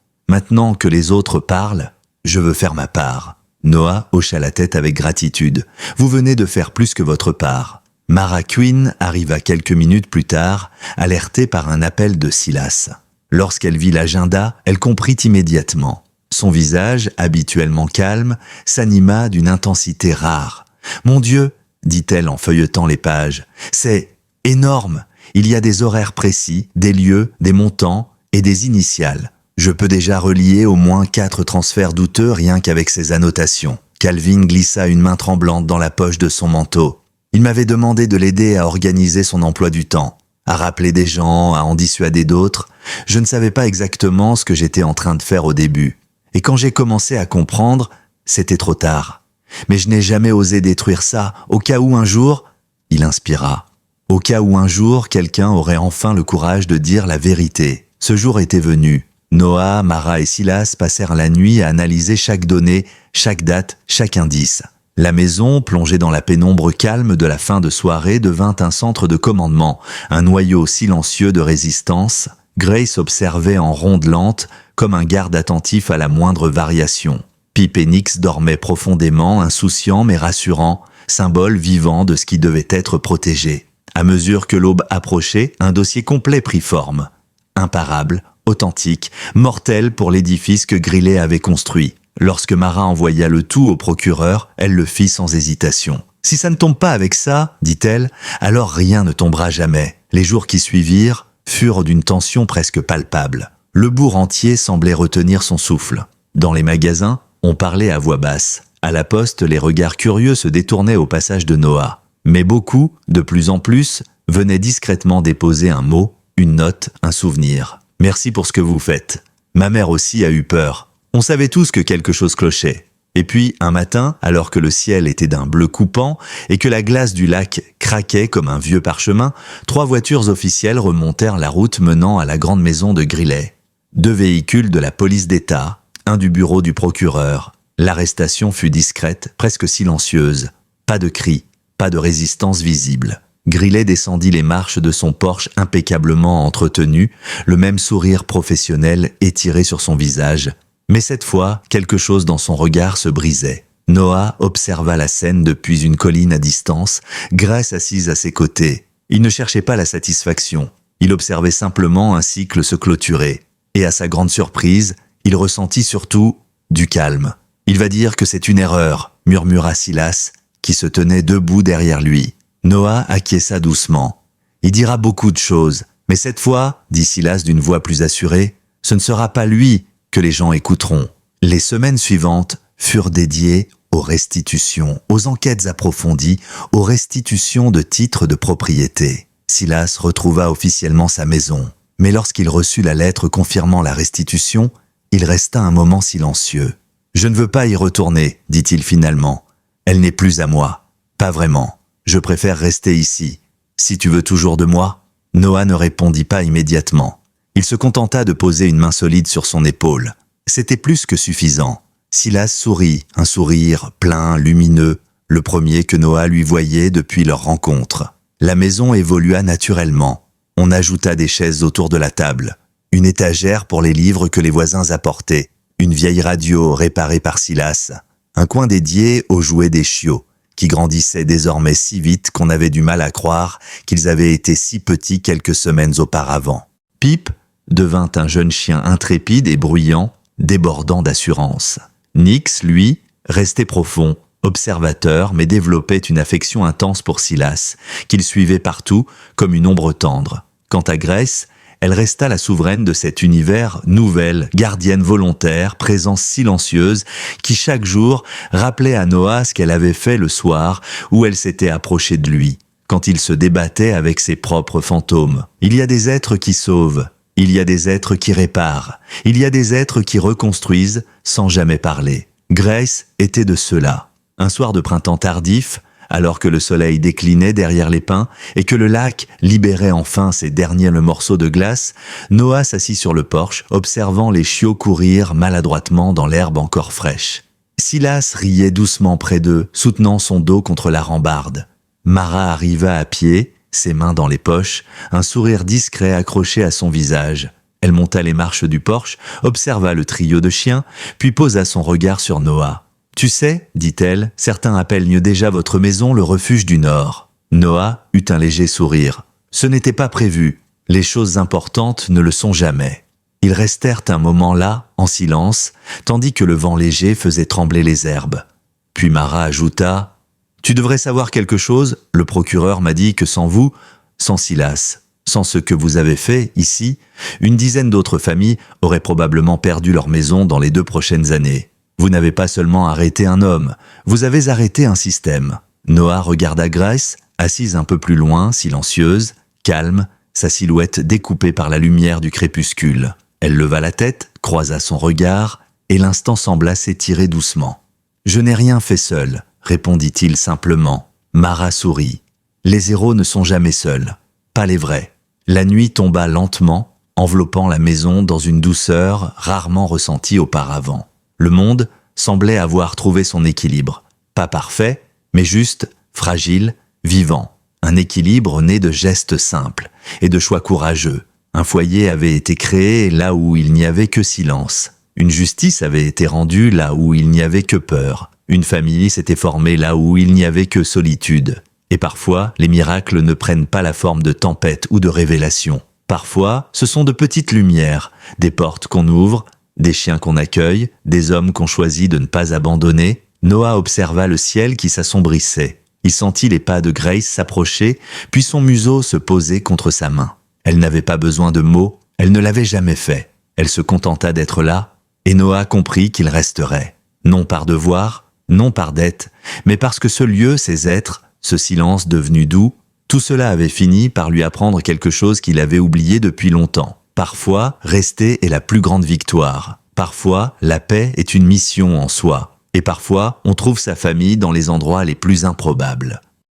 que les autres parlent, je veux faire ma part. » Noah hocha la tête avec gratitude. « Vous venez de faire plus que votre part. » Mara Quinn arriva quelques minutes plus tard, alertée par un appel de Silas. Lorsqu'elle vit l'agenda, elle comprit immédiatement. Son visage, habituellement calme, s'anima d'une intensité rare. « Mon Dieu !» dit-elle en feuilletant les pages. « C'est énorme. Il y a des horaires précis, des lieux, des montants et des initiales. Je peux déjà relier au moins 4 transferts douteux rien qu'avec ces annotations. » Calvin glissa une main tremblante dans la poche de son manteau. Il m'avait demandé de l'aider à organiser son emploi du temps, à rappeler des gens, à en dissuader d'autres. Je ne savais pas exactement ce que j'étais en train de faire au début. Et quand j'ai commencé à comprendre, c'était trop tard. Mais je n'ai jamais osé détruire ça, au cas où un jour, il inspira. au cas où un jour quelqu'un aurait enfin le courage de dire la vérité. Ce jour était venu. Noah, Mara et Silas passèrent la nuit à analyser chaque donnée, chaque date, chaque indice. La maison, plongée dans la pénombre calme de la fin de soirée, devint un centre de commandement, un noyau silencieux de résistance. Grace observait en ronde lente, comme un garde attentif à la moindre variation. Pip et Nix dormaient profondément, insouciants mais rassurants, symbole vivant de ce qui devait être protégé. À mesure que l'aube approchait, un dossier complet prit forme. Imparable, authentique, mortel pour l'édifice que Grillet avait construit. Lorsque Mara envoya le tout au procureur, elle le fit sans hésitation. « Si ça ne tombe pas avec ça, dit-elle, alors rien ne tombera jamais. » Les jours qui suivirent furent d'une tension presque palpable. Le bourg entier semblait retenir son souffle. Dans les magasins, on parlait à voix basse. À la poste, les regards curieux se détournaient au passage de Noah. Mais beaucoup, de plus en plus, venaient discrètement déposer un mot, une note, un souvenir. « Merci pour ce que vous faites. Ma mère aussi a eu peur. » On savait tous que quelque chose clochait. Et puis, un matin, alors que le ciel était d'un bleu coupant et que la glace du lac craquait comme un vieux parchemin, 3 voitures officielles remontèrent la route menant à la grande maison de Grillet. 2 véhicules de la police d'État, un du bureau du procureur. L'arrestation fut discrète, presque silencieuse. Pas de cris, pas de résistance visible. Grillet descendit les marches de son Porsche impeccablement entretenu, le même sourire professionnel étiré sur son visage. Mais cette fois, quelque chose dans son regard se brisait. Noah observa la scène depuis une colline à distance, Grace assise à ses côtés. Il ne cherchait pas la satisfaction. Il observait simplement un cycle se clôturer. Et à sa grande surprise, il ressentit surtout du calme. « Il va dire que c'est une erreur », murmura Silas, qui se tenait debout derrière lui. Noah acquiesça doucement. « Il dira beaucoup de choses, mais cette fois, dit Silas d'une voix plus assurée, ce ne sera pas lui que les gens écouteront. » Les semaines suivantes furent dédiées aux restitutions, aux enquêtes approfondies, aux restitutions de titres de propriété. Silas retrouva officiellement sa maison, mais lorsqu'il reçut la lettre confirmant la restitution, il resta un moment silencieux. « Je ne veux pas y retourner, dit-il finalement. Elle n'est plus à moi. Pas vraiment. Je préfère rester ici. Si tu veux toujours de moi ?» Noah ne répondit pas immédiatement. Il se contenta de poser une main solide sur son épaule. C'était plus que suffisant. Silas sourit, un sourire plein, lumineux, le premier que Noah lui voyait depuis leur rencontre. La maison évolua naturellement. On ajouta des chaises autour de la table, une étagère pour les livres que les voisins apportaient, une vieille radio réparée par Silas, un coin dédié aux jouets des chiots, qui grandissaient désormais si vite qu'on avait du mal à croire qu'ils avaient été si petits quelques semaines auparavant. Pip devint un jeune chien intrépide et bruyant, débordant d'assurance. Nix, lui, restait profond, observateur, mais développait une affection intense pour Silas, qu'il suivait partout comme une ombre tendre. Quant à Grace, elle resta la souveraine de cet univers, nouvelle, gardienne volontaire, présence silencieuse, qui chaque jour rappelait à Noah ce qu'elle avait fait le soir où elle s'était approchée de lui, quand il se débattait avec ses propres fantômes. Il y a des êtres qui sauvent, il y a des êtres qui réparent, il y a des êtres qui reconstruisent sans jamais parler. Grace était de ceux-là. Un soir de printemps tardif, alors que le soleil déclinait derrière les pins et que le lac libérait enfin ses derniers morceaux de glace, Noah s'assit sur le porche, observant les chiots courir maladroitement dans l'herbe encore fraîche. Silas riait doucement près d'eux, soutenant son dos contre la rambarde. Mara arriva à pied, ses mains dans les poches, un sourire discret accroché à son visage. Elle monta les marches du porche, observa le trio de chiens, puis posa son regard sur Noah. « Tu sais, dit-elle, certains appellent déjà votre maison le refuge du Nord. » Noah eut un léger sourire. Ce n'était pas prévu. Les choses importantes ne le sont jamais. Ils restèrent un moment là, en silence, tandis que le vent léger faisait trembler les herbes. Puis Mara ajouta « Tu devrais savoir quelque chose, le procureur m'a dit que sans vous, sans Silas, sans ce que vous avez fait ici, une dizaine d'autres familles auraient probablement perdu leur maison dans les 2 prochaines années. Vous n'avez pas seulement arrêté un homme, vous avez arrêté un système. » Noah regarda Grace, assise un peu plus loin, silencieuse, calme, sa silhouette découpée par la lumière du crépuscule. Elle leva la tête, croisa son regard, et l'instant sembla s'étirer doucement. « Je n'ai rien fait seul, » répondit-il simplement. Mara sourit. « Les héros ne sont jamais seuls, pas les vrais. La nuit tomba lentement, enveloppant la maison dans une douceur rarement ressentie auparavant. Le monde semblait avoir trouvé son équilibre. Pas parfait, mais juste, fragile, vivant. Un équilibre né de gestes simples et de choix courageux. Un foyer avait été créé là où il n'y avait que silence. Une justice avait été rendue là où il n'y avait que peur. Une famille s'était formée là où il n'y avait que solitude. Et parfois, les miracles ne prennent pas la forme de tempêtes ou de révélations. Parfois, ce sont de petites lumières, des portes qu'on ouvre, des chiens qu'on accueille, des hommes qu'on choisit de ne pas abandonner. Noah observa le ciel qui s'assombrissait. Il sentit les pas de Grace s'approcher, puis son museau se poser contre sa main. Elle n'avait pas besoin de mots, elle ne l'avait jamais fait. Elle se contenta d'être là, et Noah comprit qu'il resterait. Non par devoir, non par dette, mais parce que ce lieu, ces êtres, ce silence devenu doux, tout cela avait fini par lui apprendre quelque chose qu'il avait oublié depuis longtemps. Parfois, rester est la plus grande victoire. Parfois, la paix est une mission en soi. Et parfois, on trouve sa famille dans les endroits les plus improbables.